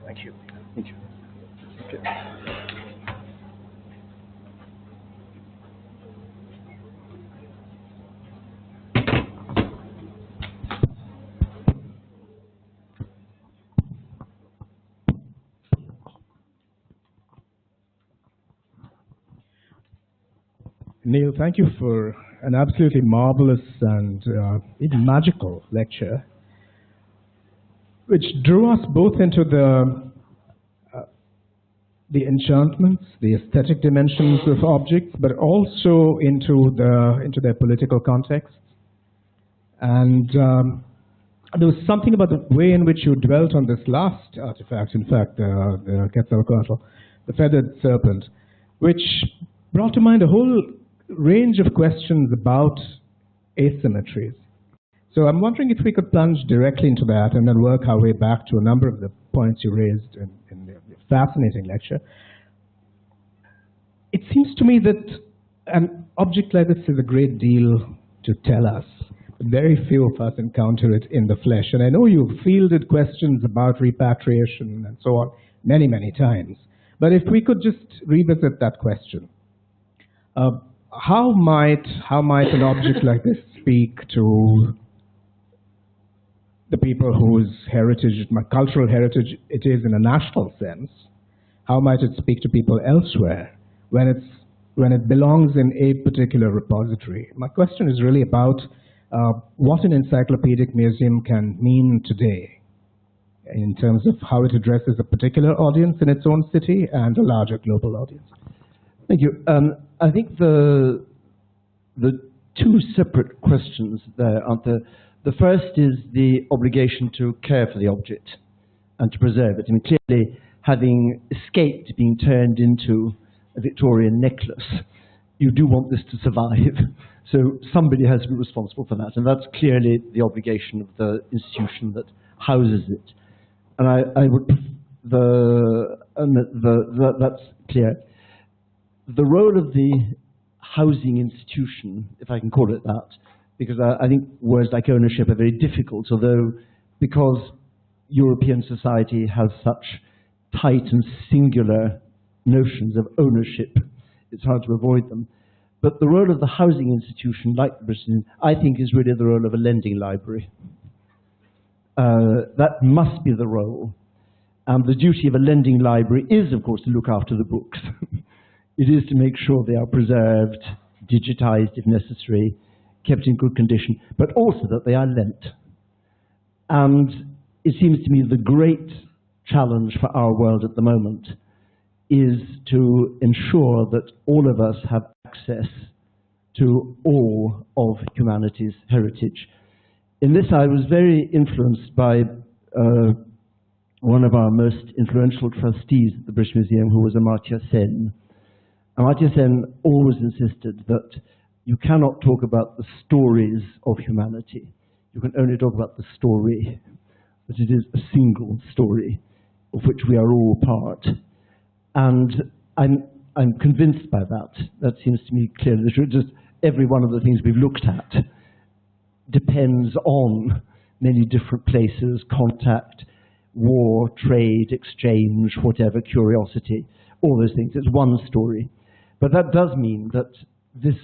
Thank you. Thank you. Okay. Neil, thank you for an absolutely marvelous and even magical lecture, which drew us both into the enchantments, the aesthetic dimensions of objects, but also into their political context. And there was something about the way in which you dwelt on this last artifact, in fact, the Quetzalcoatl, the feathered serpent, which brought to mind a whole range of questions about asymmetries. So I'm wondering if we could plunge directly into that and then work our way back to a number of the points you raised in the fascinating lecture. It seems to me that an object like this is a great deal to tell us. Very few of us encounter it in the flesh. And I know you've fielded questions about repatriation and so on many, many times. But if we could just revisit that question. How might an object like this speak to the people whose heritage, cultural heritage it is in a national sense? How might it speak to people elsewhere when it belongs in a particular repository? My question is really about what an encyclopedic museum can mean today in terms of how it addresses a particular audience in its own city and a larger global audience. Thank you. I think the two separate questions there aren't there. The first is the obligation to care for the object and to preserve it. I mean, clearly, having escaped being turned into a Victorian necklace, you do want this to survive. So somebody has to be responsible for that, and that's clearly the obligation of the institution that houses it. And I would, that's clear. The role of the housing institution, if I can call it that, because I think words like ownership are very difficult, although because European society has such tight and singular notions of ownership, it's hard to avoid them. But the role of the housing institution, like the British, I think is really the role of a lending library. That must be the role. And the duty of a lending library is, of course, to look after the books. It is to make sure they are preserved, digitized if necessary, kept in good condition, but also that they are lent. And it seems to me the great challenge for our world at the moment is to ensure that all of us have access to all of humanity's heritage. In this, I was very influenced by one of our most influential trustees at the British Museum, who was Amartya Sen. Amartya Sen always insisted that you cannot talk about the stories of humanity. You can only talk about the story, that it is a single story of which we are all part. And I'm convinced by that. That seems to me clearly the truth. Just every one of the things we've looked at depends on many different places, contact, war, trade, exchange, whatever, curiosity, all those things. It's one story. But that does mean that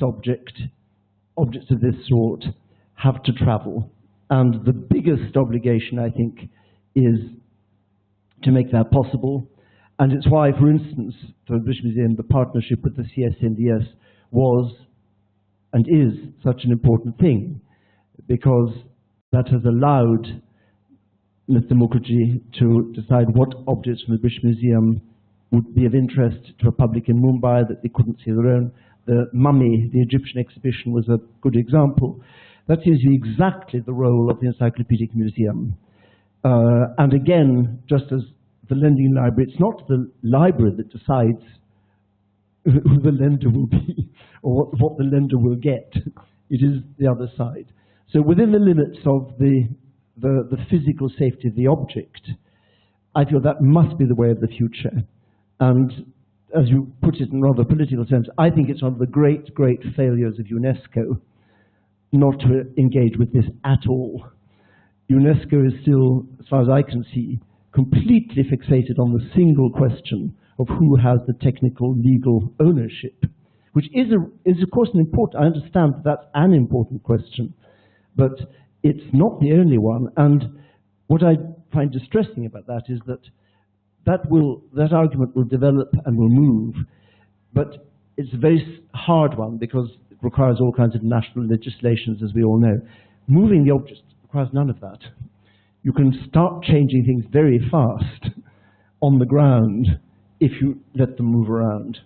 objects of this sort have to travel. And the biggest obligation, I think, is to make that possible. And it's why, for instance, for the British Museum, the partnership with the CSMVS was and is such an important thing, because that has allowed Mr. Mukherjee to decide what objects from the British Museum would be of interest to a public in Mumbai that they couldn't see their own. The mummy, the Egyptian exhibition, was a good example. That seems to be exactly the role of the Encyclopedic Museum. And again, just as the lending library, it's not the library that decides who the lender will be or what the lender will get. It is the other side. So within the limits of the physical safety of the object, I feel that must be the way of the future. And as you put it in rather political terms, I think it's one of the great, great failures of UNESCO not to engage with this at all. UNESCO is still, as far as I can see, completely fixated on the single question of who has the technical legal ownership, which is of course an important, I understand that's an important question, but it's not the only one. And what I find distressing about that is that argument will develop and will move, but it's a very hard one because it requires all kinds of national legislations, as we all know. Moving the objects requires none of that. You can start changing things very fast on the ground if you let them move around.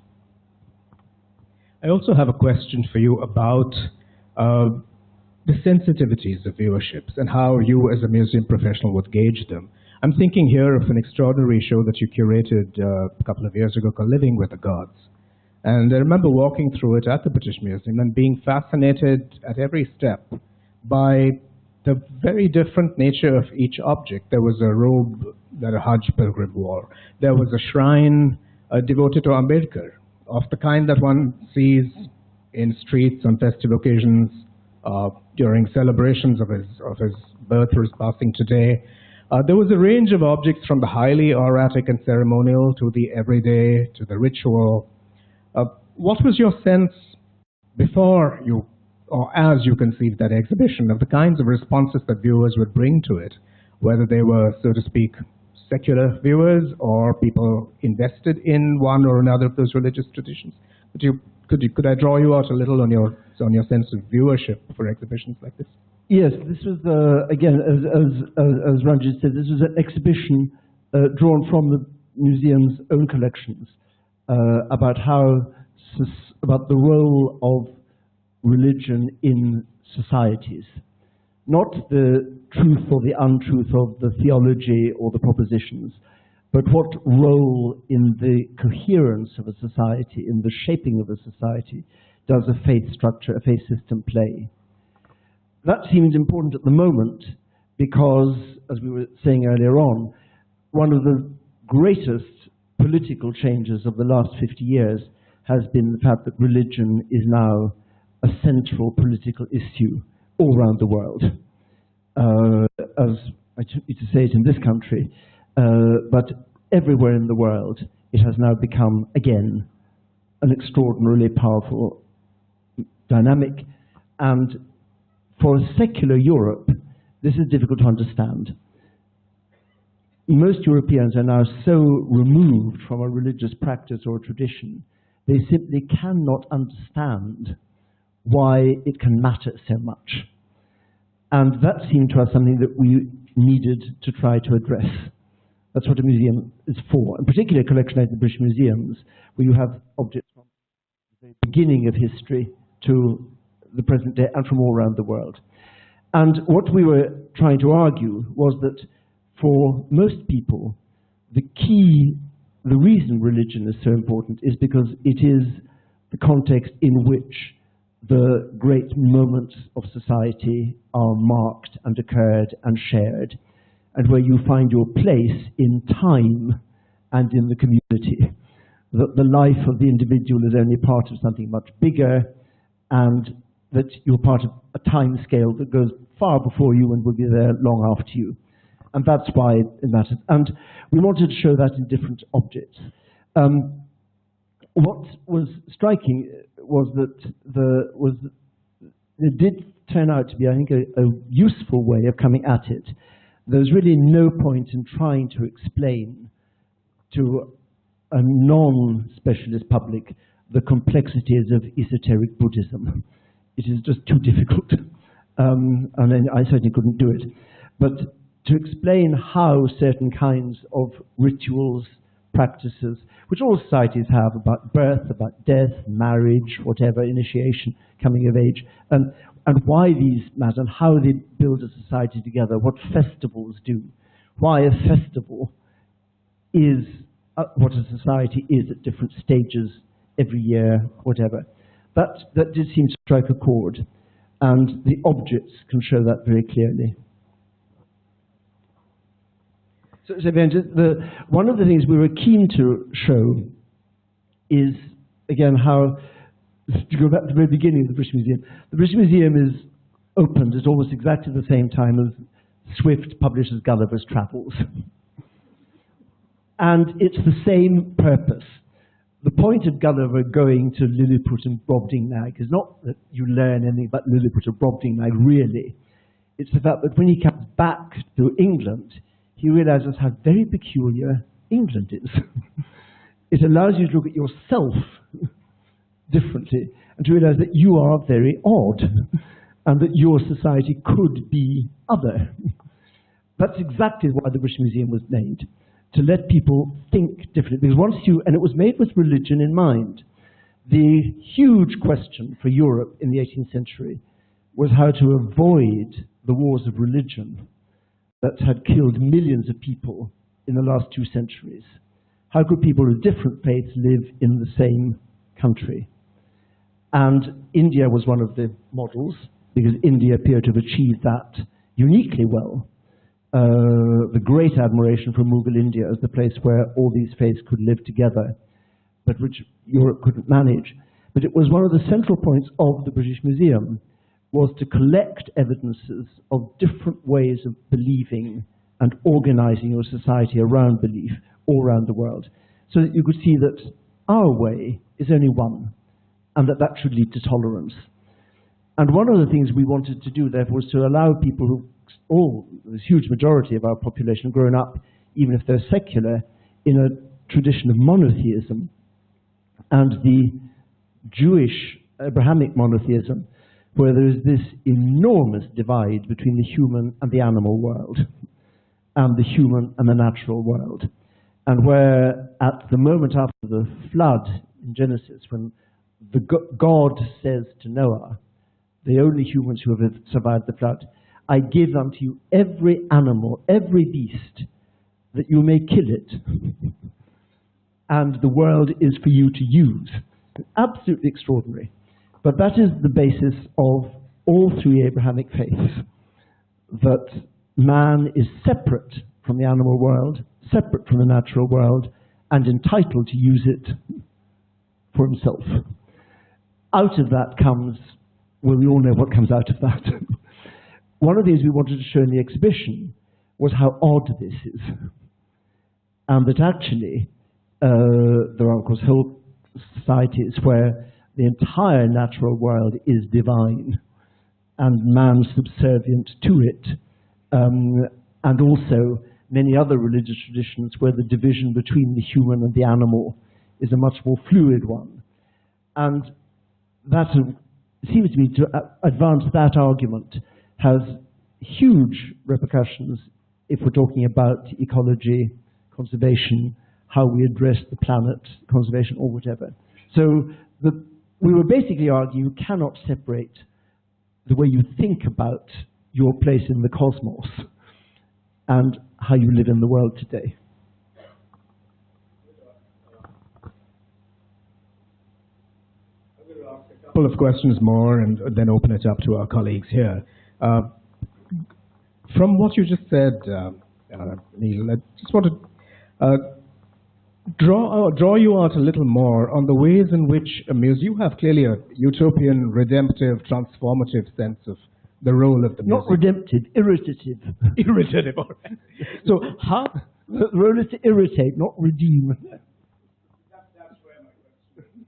I also have a question for you about the sensitivities of viewerships and how you as a museum professional would gauge them. I'm thinking here of an extraordinary show that you curated a couple of years ago called Living with the Gods. And I remember walking through it at the British Museum and being fascinated at every step by the very different nature of each object. There was a robe that a Hajj pilgrim wore. There was a shrine devoted to Ambedkar, of the kind that one sees in streets on festive occasions, during celebrations of his birth or his passing today. There was a range of objects from the highly auratic and ceremonial to the everyday, to the ritual. What was your sense before you, or as you conceived that exhibition, of the kinds of responses that viewers would bring to it, whether they were, so to speak, secular viewers or people invested in one or another of those religious traditions? Could I draw you out a little on your sense of viewership for exhibitions like this? Yes, this was, again, as Ranjit said, this was an exhibition drawn from the museum's own collections about about the role of religion in societies. Not the truth or the untruth of the theology or the propositions, but what role in the coherence of a society, in the shaping of a society, does a faith structure, a faith system play? That seems important at the moment because, as we were saying earlier on, one of the greatest political changes of the last 50 years has been the fact that religion is now a central political issue all around the world. As I need to say it in this country, but everywhere in the world, it has now become, again, an extraordinarily powerful dynamic. And for a secular Europe, this is difficult to understand. Most Europeans are now so removed from a religious practice or a tradition, they simply cannot understand why it can matter so much. And that seemed to us something that we needed to try to address. That's what a museum is for, and particularly a collection like the British Museums, where you have objects from the beginning of history to the present day and from all around the world. And what we were trying to argue was that for most people, the reason religion is so important is because it is the context in which the great moments of society are marked and occurred and shared, and where you find your place in time and in the community. That the life of the individual is only part of something much bigger, and that you're part of a time scale that goes far before you and will be there long after you. And that's why it matters. And we wanted to show that in different objects. What was striking was that it did turn out to be, I think, a useful way of coming at it. There's really no point in trying to explain to a non-specialist public the complexities of esoteric Buddhism. It is just too difficult. And I certainly couldn't do it. But to explain how certain kinds of rituals, practices, which all societies have, about birth, about death, marriage, whatever, initiation, coming of age, and why these matter, and how they build a society together, what festivals do, why a festival is what a society is at different stages every year, whatever. That did seem to strike a chord, and the objects can show that very clearly. So one of the things we were keen to show is, again, how, to go back to the very beginning of the British Museum, the British Museum is opened at almost exactly the same time as Swift publishes Gulliver's Travels. And it's the same purpose. The point of Gulliver going to Lilliput and Brobdingnag is not that you learn anything about Lilliput or Brobdingnag, really. It's the fact that when he comes back to England, he realizes how very peculiar England is. It allows you to look at yourself differently, and to realize that you are very odd, and that your society could be other. That's exactly why the British Museum was made, to let people think differently. Because once and it was made with religion in mind. The huge question for Europe in the 18th century was how to avoid the wars of religion that had killed millions of people in the last 2 centuries. How could people of different faiths live in the same country? And India was one of the models, because India appeared to have achieved that uniquely well. The great admiration for Mughal India as the place where all these faiths could live together, but which Europe couldn't manage. But it was one of the central points of the British Museum, was to collect evidences of different ways of believing and organizing your society around belief all around the world, so that you could see that our way is only one, and that that should lead to tolerance. And one of the things we wanted to do, therefore, was to allow people who, this huge majority of our population, grown up, even if they're secular, in a tradition of monotheism, and the Jewish Abrahamic monotheism, where there is this enormous divide between the human and the animal world, and the human and the natural world. And where at the moment after the flood in Genesis, when God says to Noah, the only humans who have survived the flood, I give unto you every animal, every beast, that you may kill it, and the world is for you to use. Absolutely extraordinary. But that is the basis of all 3 Abrahamic faiths, that man is separate from the animal world, separate from the natural world, and entitled to use it for himself. Out of that comes, well, we all know what comes out of that. One of the things we wanted to show in the exhibition was how odd this is. And that actually, there are, of course, whole societies where the entire natural world is divine, and man subservient to it. And also many other religious traditions where the division between the human and the animal is a much more fluid one. And that seems to me to advance that argument has huge repercussions if we're talking about ecology, conservation, how we address the planet, conservation, or whatever. So we were basically arguing you cannot separate the way you think about your place in the cosmos and how you live in the world today. A couple of questions more and then open it up to our colleagues here. From what you just said, Neil, I just want to draw you out a little more on the ways in which you have clearly a utopian, redemptive, transformative sense of the role of the museum. Not redemptive, irritative. Irritative, all right. So how... The role is to irritate, not redeem. That's where my question.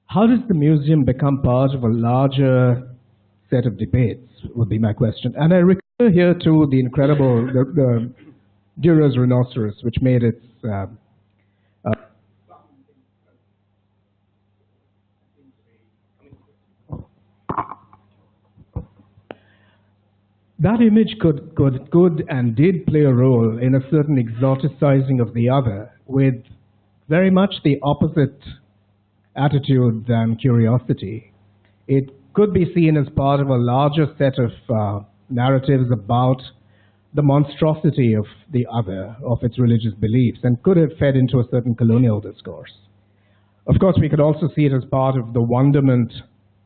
How does the museum become part of a larger set of debates, would be my question. And I recur here to the incredible, the Dürer's rhinoceros, which made its that image could and did play a role in a certain exoticizing of the other, with very much the opposite attitude than curiosity. It could be seen as part of a larger set of narratives about the monstrosity of the other, of its religious beliefs, and could have fed into a certain colonial discourse. Of course, we could also see it as part of the wonderment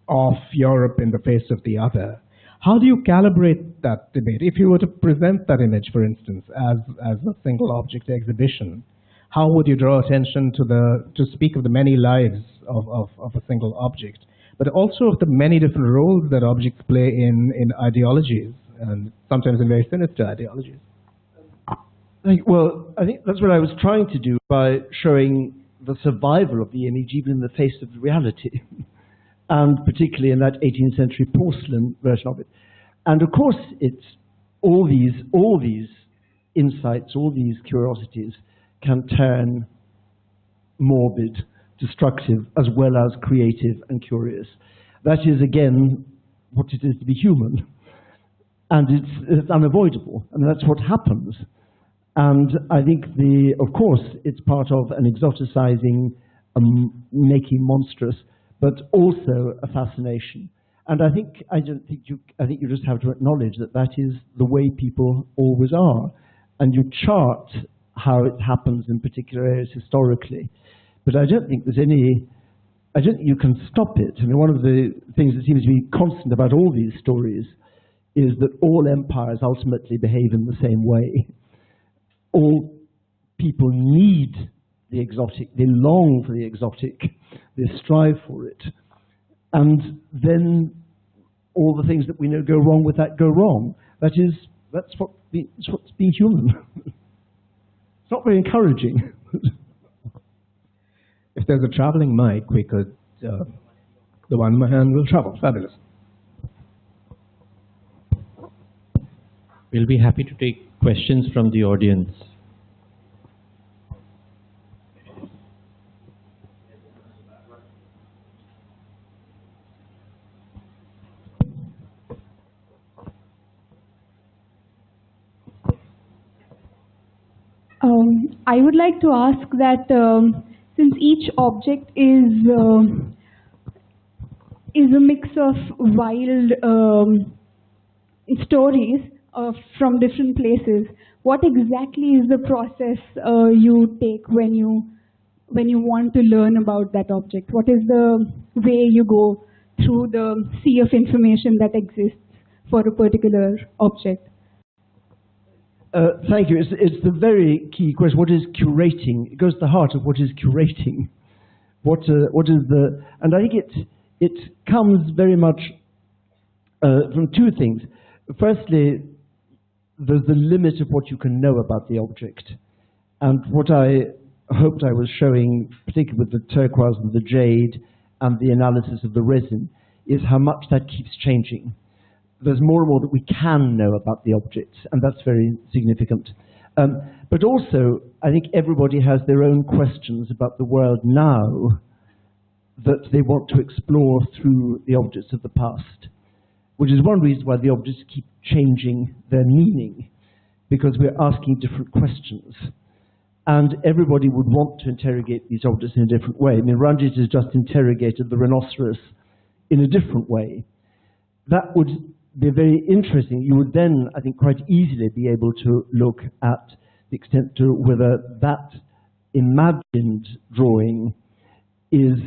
of Europe in the face of the other. How do you calibrate that debate? If you were to present that image, for instance, as a single object exhibition, how would you draw attention to speak of the many lives of a single object, but also of the many different roles that objects play in ideologies, and sometimes in very sinister ideologies? Well, I think that's what I was trying to do by showing the survival of the image even in the face of reality. And particularly in that 18th century porcelain version of it. And of course, it's all these insights, all these curiosities can turn morbid destructive as well as creative and curious. That is, again, what it is to be human. And it's unavoidable. I mean, that's what happens. And I think, of course, it's part of an exoticizing, making monstrous, but also a fascination. And I think you just have to acknowledge that that is the way people always are. And you chart how it happens in particular areas historically. But I don't think you can stop it. I mean, one of the things that seems to be constant about all these stories is that all empires ultimately behave in the same way. All people need the exotic, they long for the exotic, they strive for it. And then all the things that we know go wrong with that go wrong. That's what's being human. It's not very encouraging. If there's a traveling mic, we could, the one in my hand will travel. Fabulous. We'll be happy to take questions from the audience. I would like to ask that since each object is a mix of wild stories from different places, what exactly is the process you take when you want to learn about that object? What is the way you go through the sea of information that exists for a particular object? Thank you. It's the very key question. What is curating? It goes to the heart of what is curating. What is the? And I think it comes very much from two things. Firstly, there's the limit of what you can know about the object, and what I hoped I was showing, particularly with the turquoise and the jade, and the analysis of the resin, is how much that keeps changing. There's more and more that we can know about the objects, and that's very significant. But also, I think everybody has their own questions about the world now that they want to explore through the objects of the past, which is one reason why the objects keep changing their meaning, because we're asking different questions. And everybody would want to interrogate these objects in a different way. I mean, Ranjit has just interrogated the rhinoceros in a different way. That would be very interesting. You would then, I think, quite easily be able to look at the extent to whether that imagined drawing is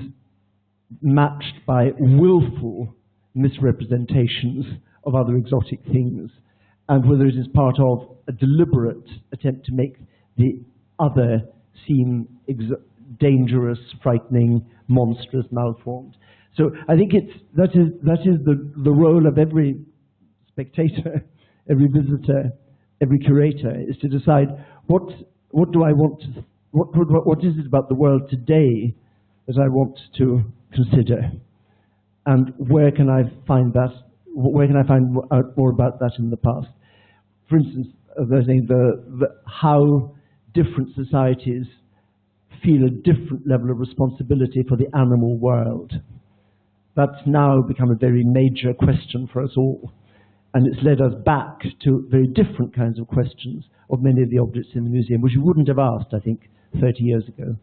matched by willful misrepresentations of other exotic things, and whether it is part of a deliberate attempt to make the other seem dangerous, frightening, monstrous, malformed. So I think that is the role of every spectator, every visitor, every curator, is to decide what do I want to, what is it about the world today that I want to consider, and where can I find that? Where can I find out more about that in the past? For instance, they're saying how different societies feel a different level of responsibility for the animal world. That's now become a very major question for us all. And it's led us back to very different kinds of questions of many of the objects in the museum, which we wouldn't have asked, I think, 30 years ago.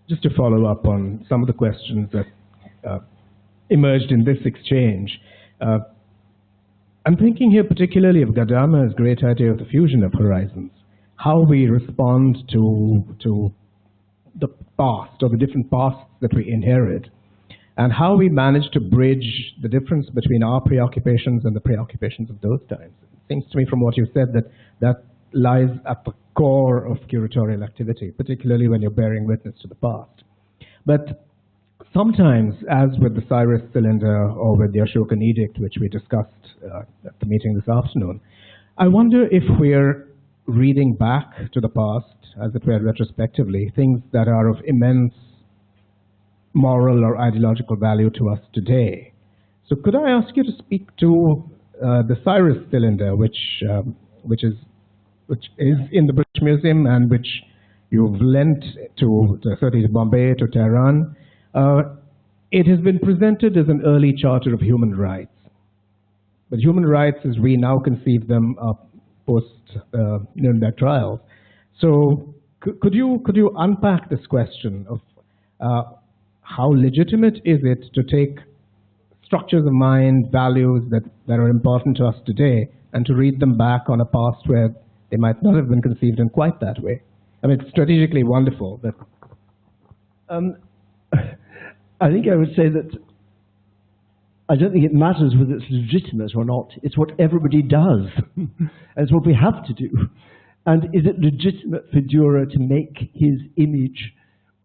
Just to follow up on some of the questions that emerged in this exchange, I'm thinking here particularly of Gautama's great idea of the fusion of horizons, how we respond to the past or the different pasts that we inherit, and how we manage to bridge the difference between our preoccupations and the preoccupations of those times. It seems to me from what you said that lies at the core of curatorial activity, particularly when you're bearing witness to the past. But sometimes, as with the Cyrus cylinder or with the Ashokan edict, which we discussed at the meeting this afternoon, I wonder if we're reading back to the past, as it were retrospectively, things that are of immense moral or ideological value to us today. So could I ask you to speak to the Cyrus cylinder, which is in the British Museum and which you've lent to certainly to Bombay, to Tehran. It has been presented as an early charter of human rights. But human rights, as we now conceive them, are post-Nuremberg trials. So could you unpack this question of how legitimate is it to take structures of mind, values that are important to us today, and to read them back on a past where they might not have been conceived in quite that way? I mean, it's strategically wonderful. But I think I would say that I don't think it matters whether it's legitimate or not. It's what everybody does. And it's what we have to do. And is it legitimate for Dürer to make his image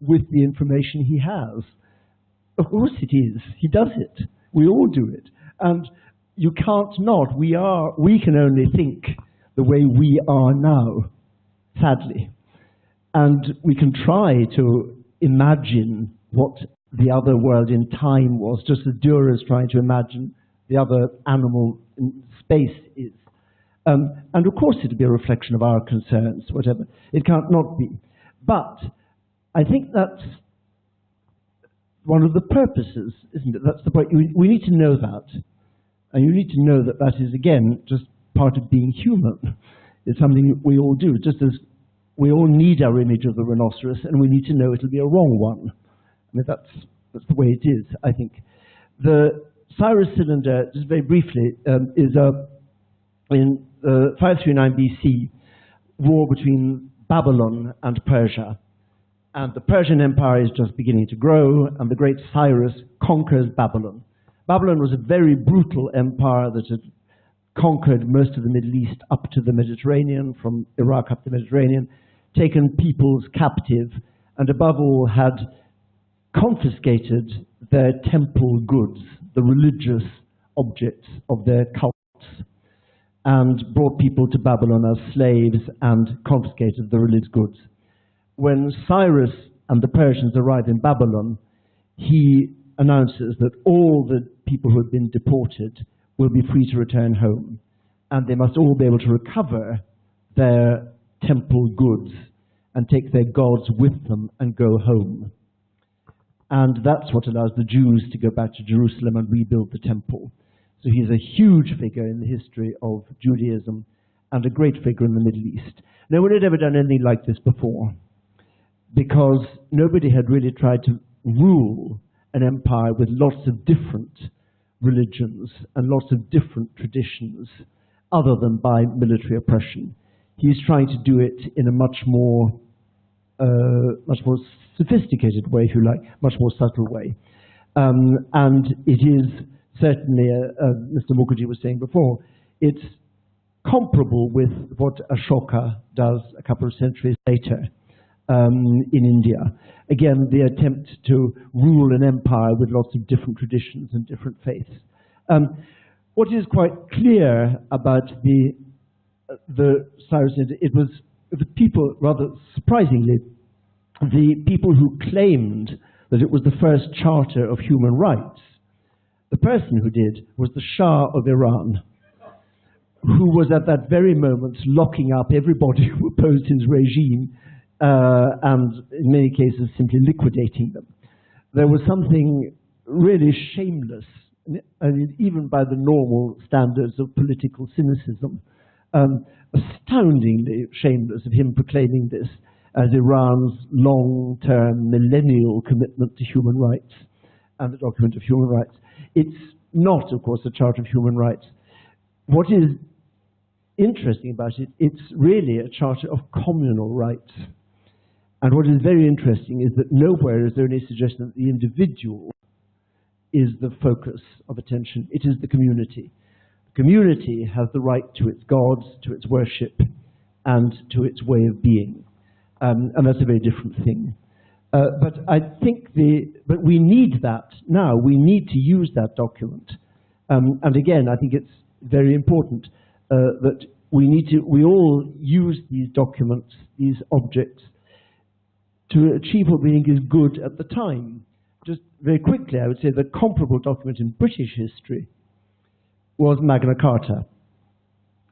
with the information he has? Of course it is. He does it. We all do it. And you can't not. We can only think the way we are now, sadly. And we can try to imagine what the other world in time was, just as Dürer is trying to imagine the other animal in space is. And of course it'll be a reflection of our concerns, whatever. It can't not be. But I think that's one of the purposes, isn't it? That's the point. We need to know that. And you need to know that that is, again, just part of being human. It's something we all do, just as we all need our image of the rhinoceros, and we need to know it'll be a wrong one. I mean, that's the way it is, I think. The Cyrus cylinder, just very briefly, is in 539 BC, war between Babylon and Persia. And the Persian Empire is just beginning to grow, and the great Cyrus conquers Babylon. Babylon was a very brutal empire that had conquered most of the Middle East up to the Mediterranean, from Iraq up to the Mediterranean, taken peoples captive, and above all had confiscated their temple goods, the religious objects of their cults, and brought people to Babylon as slaves and confiscated the religious goods. When Cyrus and the Persians arrive in Babylon, he announces that all the people who have been deported will be free to return home, and they must all be able to recover their temple goods and take their gods with them and go home. And that's what allows the Jews to go back to Jerusalem and rebuild the temple. So he's a huge figure in the history of Judaism and a great figure in the Middle East. No one had ever done anything like this before, because nobody had really tried to rule an empire with lots of different religions and lots of different traditions other than by military oppression. He's trying to do it in a much more sophisticated way, if you like, much more subtle way. And it is certainly, Mr. Mukherjee was saying before, it's comparable with what Ashoka does a couple of centuries later in India. Again, the attempt to rule an empire with lots of different traditions and different faiths. What is quite clear about the Cyrus, it was the people, rather surprisingly, the people who claimed that it was the first charter of human rights. The person who did was the Shah of Iran, who was at that very moment locking up everybody who opposed his regime and in many cases simply liquidating them. There was something really shameless, I mean, even by the normal standards of political cynicism, astoundingly shameless of him proclaiming this as Iran's long-term millennial commitment to human rights and the document of human rights. It's not, of course, a Charter of Human Rights. What is interesting about it, it's really a Charter of Communal Rights. And what is very interesting is that nowhere is there any suggestion that the individual is the focus of attention. It is the community. The community has the right to its gods, to its worship, and to its way of being. And that's a very different thing. But I think but we need that now. We need to use that document. And again, I think it's very important that we all use these documents, these objects, to achieve what we think is good at the time. just very quickly, I would say the comparable document in British history was Magna Carta.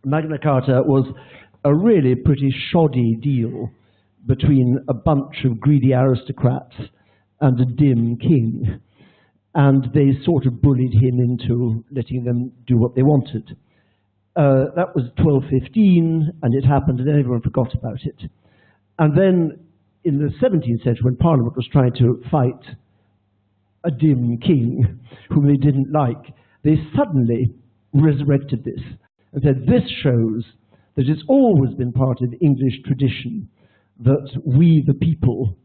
Magna Carta was a really pretty shoddy deal between a bunch of greedy aristocrats and a dim king. And they sort of bullied him into letting them do what they wanted. That was 1215, and it happened, and everyone forgot about it. And then in the 17th century, when Parliament was trying to fight a dim king whom they didn't like, they suddenly resurrected this and said, this shows that it's always been part of English tradition that we, the people,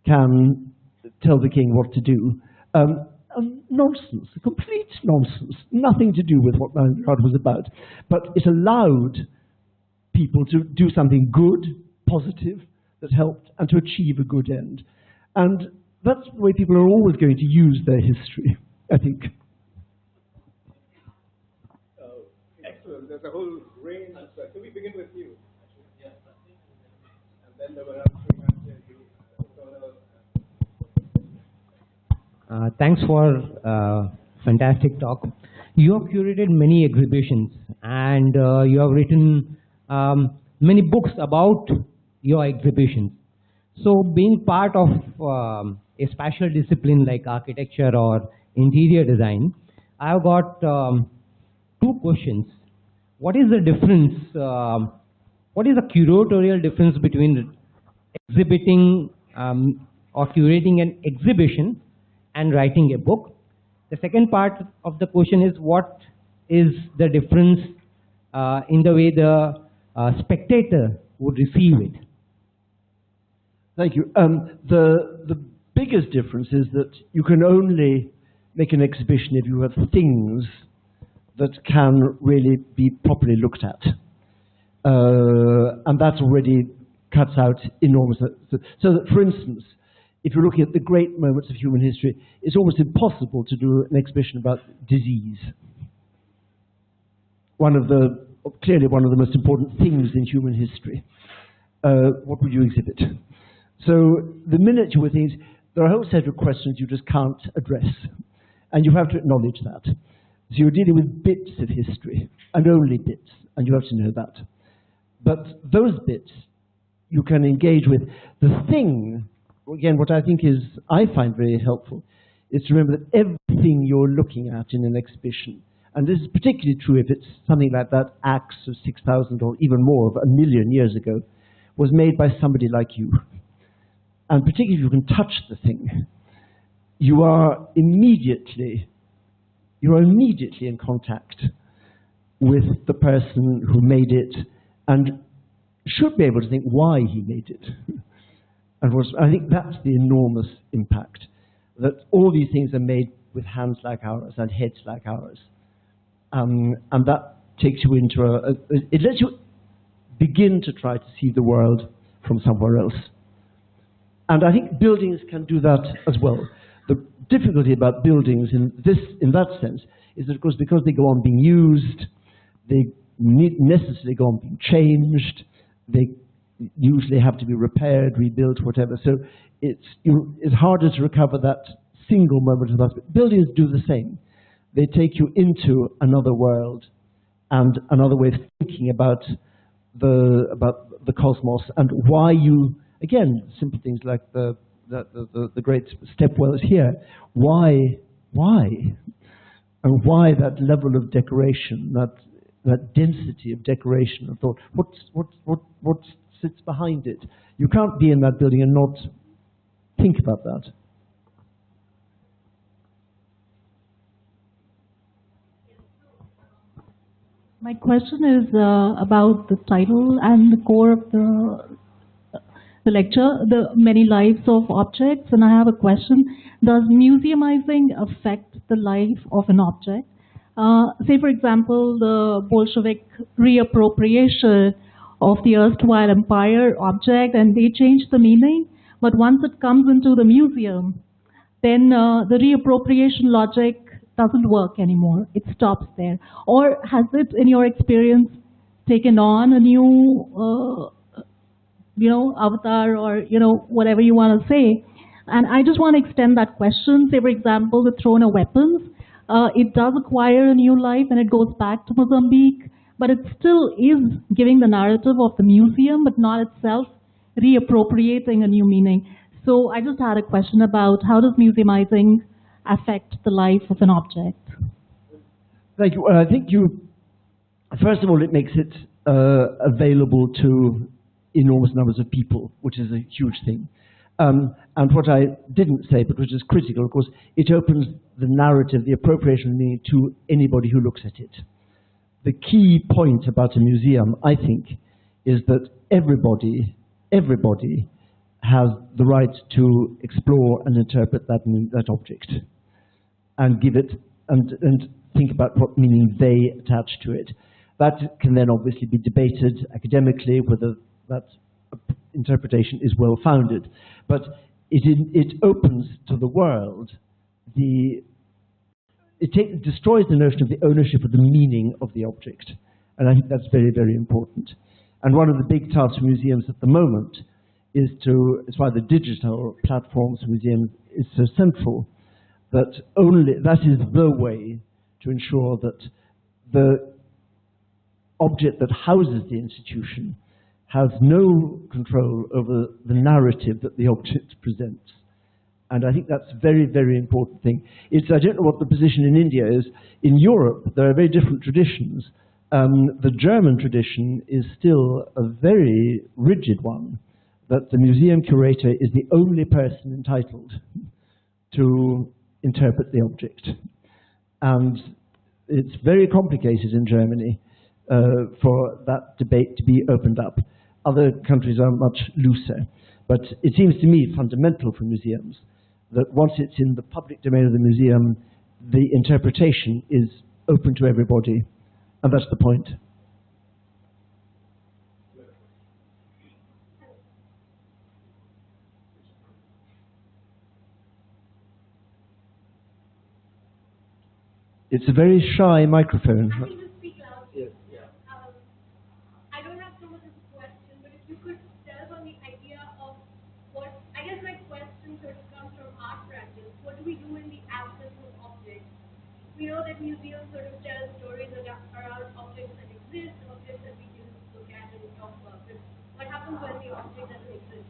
can tell the king what to do. Nonsense, complete nonsense, nothing to do with what Magna Carta was about. But it allowed people to do something good, positive, that helped, and to achieve a good end. And that's the way people are always going to use their history, I think. Excellent. There's a whole range of stuff. Can we begin with you? And then there were Thanks for fantastic talk. You have curated many exhibitions, and you have written many books about your exhibitions. So being part of a special discipline like architecture or interior design, I have got two questions. What is the difference, what is the curatorial difference between exhibiting or curating an exhibition and writing a book? The second part of the question is, what is the difference in the way the spectator would receive it? Thank you. The biggest difference is that you can only make an exhibition if you have things that can really be properly looked at. And that already cuts out enormous... So that, for instance, if you're looking at the great moments of human history, it's almost impossible to do an exhibition about disease. Clearly one of the most important things in human history. What would you exhibit? So the minute you were things, there are a whole set of questions you just can't address. And you have to acknowledge that. So you're dealing with bits of history, and only bits, and you have to know that. But those bits you can engage with. The thing, again, what I find very helpful, is to remember that everything you're looking at in an exhibition, and this is particularly true if it's something like that axe of 6,000 or even more, of 1 million years ago, was made by somebody like you. And particularly if you can touch the thing, you are immediately in contact with the person who made it and should be able to think why he made it. And I think that's the enormous impact, that all these things are made with hands like ours and heads like ours. And that takes you into it lets you begin to try to see the world from somewhere else. And I think buildings can do that as well. The difficulty about buildings in that sense is that, of course, because they go on being used, they necessarily go on being changed, they usually have to be repaired, rebuilt, whatever. So it's harder to recover that single moment of that. But buildings do the same. They take you into another world and another way of thinking about the cosmos, and why you, again, simple things like the great stepwells here. Why, and why that level of decoration, that density of decoration and thought. What sits behind it? You can't be in that building and not think about that. My question is about the title and the core of the lecture, the many lives of objects. And I have a question. Does museumizing affect the life of an object? Say, for example, the Bolshevik reappropriation of the erstwhile empire object, and they changed the meaning. But once it comes into the museum, then the reappropriation logic doesn't work anymore. It stops there. Or has it, in your experience, taken on a new, avatar, or whatever you want to say? And I just want to extend that question. Say, for example, the thrown weapons. It does acquire a new life and it goes back to Mozambique, but it still is giving the narrative of the museum, but not itself reappropriating a new meaning. So I just had a question about how does museumizing affect the life of an object? Thank you. I think first of all, it makes it available to enormous numbers of people, which is a huge thing. And what I didn't say, but which is critical, of course, it opens the narrative, the appropriation meaning to anybody who looks at it. The key point about a museum, I think, is that everybody has the right to explore and interpret that object and give it and think about what meaning they attach to it. That can then obviously be debated academically whether that interpretation is well-founded. But it opens to the world it destroys the notion of the ownership of the meaning of the object. And I think that's very, very important. And one of the big tasks for museums at the moment it's why the digital platforms for museums is so central, that is the way to ensure that the object that houses the institution has no control over the narrative that the object presents. And I think that's a very, very important thing. I don't know what the position in India is. In Europe, there are very different traditions. The German tradition is still a very rigid one, that the museum curator is the only person entitled to interpret the object. And it's very complicated in Germany for that debate to be opened up. Other countries are much looser. But it seems to me fundamental for museums that once it's in the public domain of the museum, the interpretation is open to everybody. And that's the point. It's a very shy microphone. I can just speak loud. Yes. I don't have so much of a question, but if you could delve on the idea of what, I guess my question sort of comes from art practice. What do we do in the absence of objects? We know that museums sort of tell stories around objects that exist, objects that we can look at and talk about. But what happens when the object doesn't exist?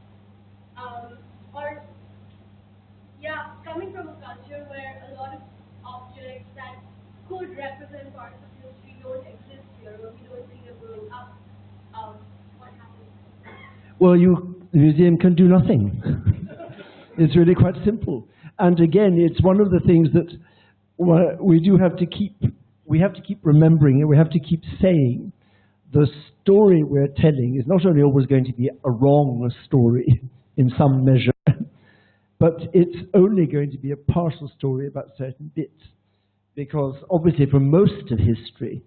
Coming from a culture where a lot of objects that could represent parts of history don't exist here, or we don't see them growing up, what happens? Well, the museum can do nothing. It's really quite simple. And again, it's one of the things that we have to keep remembering, and we have to keep saying. The story we're telling is not only always going to be a wrong story in some measure, but it's only going to be a partial story about certain bits. Because obviously for most of history,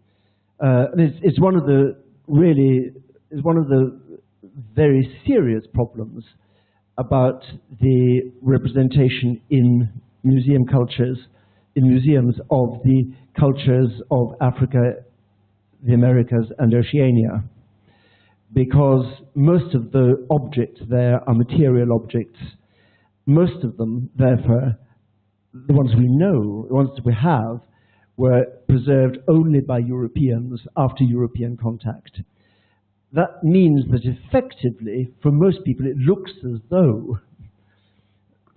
it's one of the very serious problems about the representation in museum cultures, in museums of the cultures of Africa, the Americas, and Oceania. Because most of the objects there are material objects. Most of them, therefore, the ones we know, the ones that we have, were preserved only by Europeans after European contact. That means that effectively, for most people, it looks as though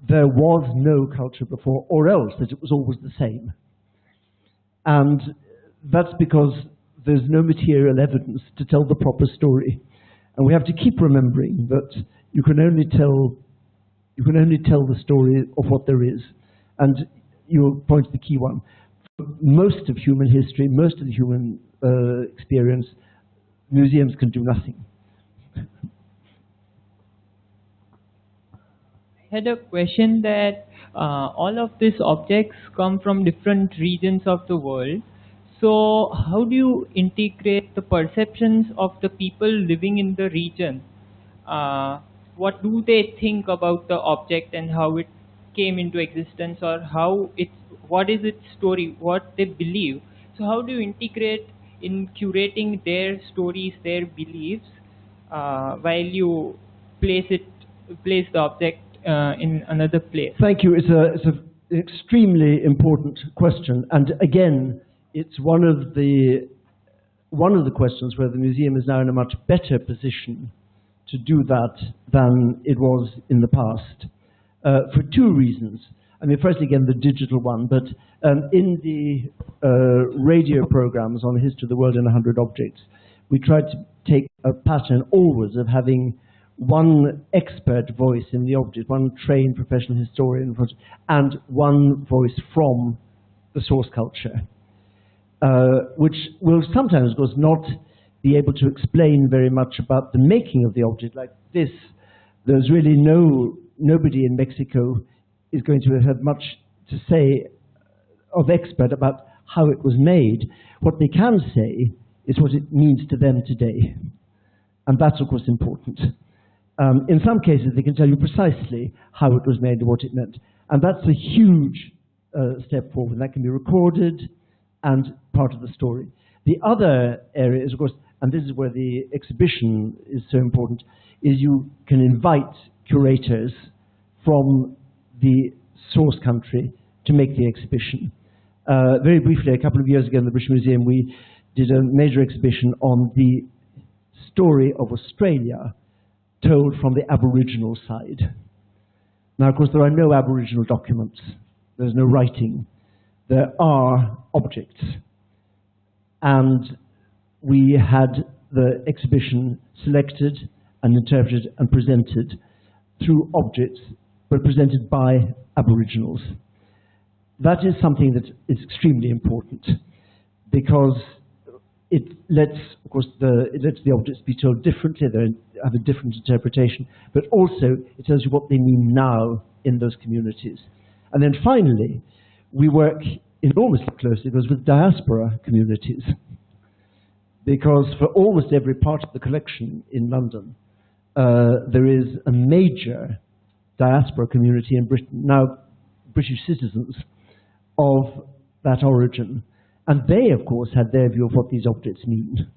there was no culture before, or else that it was always the same. And that's because there's no material evidence to tell the proper story. And we have to keep remembering that you can only tell the story of what there is. And you point to the key one. For most of human history, most of the human experience, museums can do nothing. I had a question that all of these objects come from different regions of the world. So how do you integrate the perceptions of the people living in the region? What do they think about the object and how it came into existence, or what is its story, what they believe? So how do you integrate in curating their stories, their beliefs, while you place the object in another place? Thank you. It's an extremely important question, and again, it's one of the questions where the museum is now in a much better position to do that than it was in the past, for two reasons. I mean, first, again, the digital one, but in the radio programs on the history of the world in 100 objects, we tried to take a pattern always of having one expert voice in the object, one trained professional historian, and one voice from the source culture, which will sometimes, of course, not be able to explain very much about the making of the object. Like this, there's really nobody in Mexico is going to have much to say of expert about how it was made. What they can say is what it means to them today. And that's, of course, important. In some cases, they can tell you precisely how it was made and what it meant. And that's a huge step forward. And that can be recorded and part of the story. The other area is, of course, and this is where the exhibition is so important, is you can invite curators from the source country to make the exhibition. Very briefly, a couple of years ago in the British Museum, we did a major exhibition on the story of Australia told from the Aboriginal side. Now, of course, there are no Aboriginal documents. There's no writing. There are objects. And we had the exhibition selected and interpreted and presented through objects represented by Aboriginals. That is something that is extremely important because it lets, of course, the objects be told differently, they have a different interpretation, but also it tells you what they mean now in those communities. And then finally, we work enormously closely with diaspora communities, because for almost every part of the collection in London, there is a major diaspora community in Britain, now British citizens of that origin. And they, of course, had their view of what these objects mean.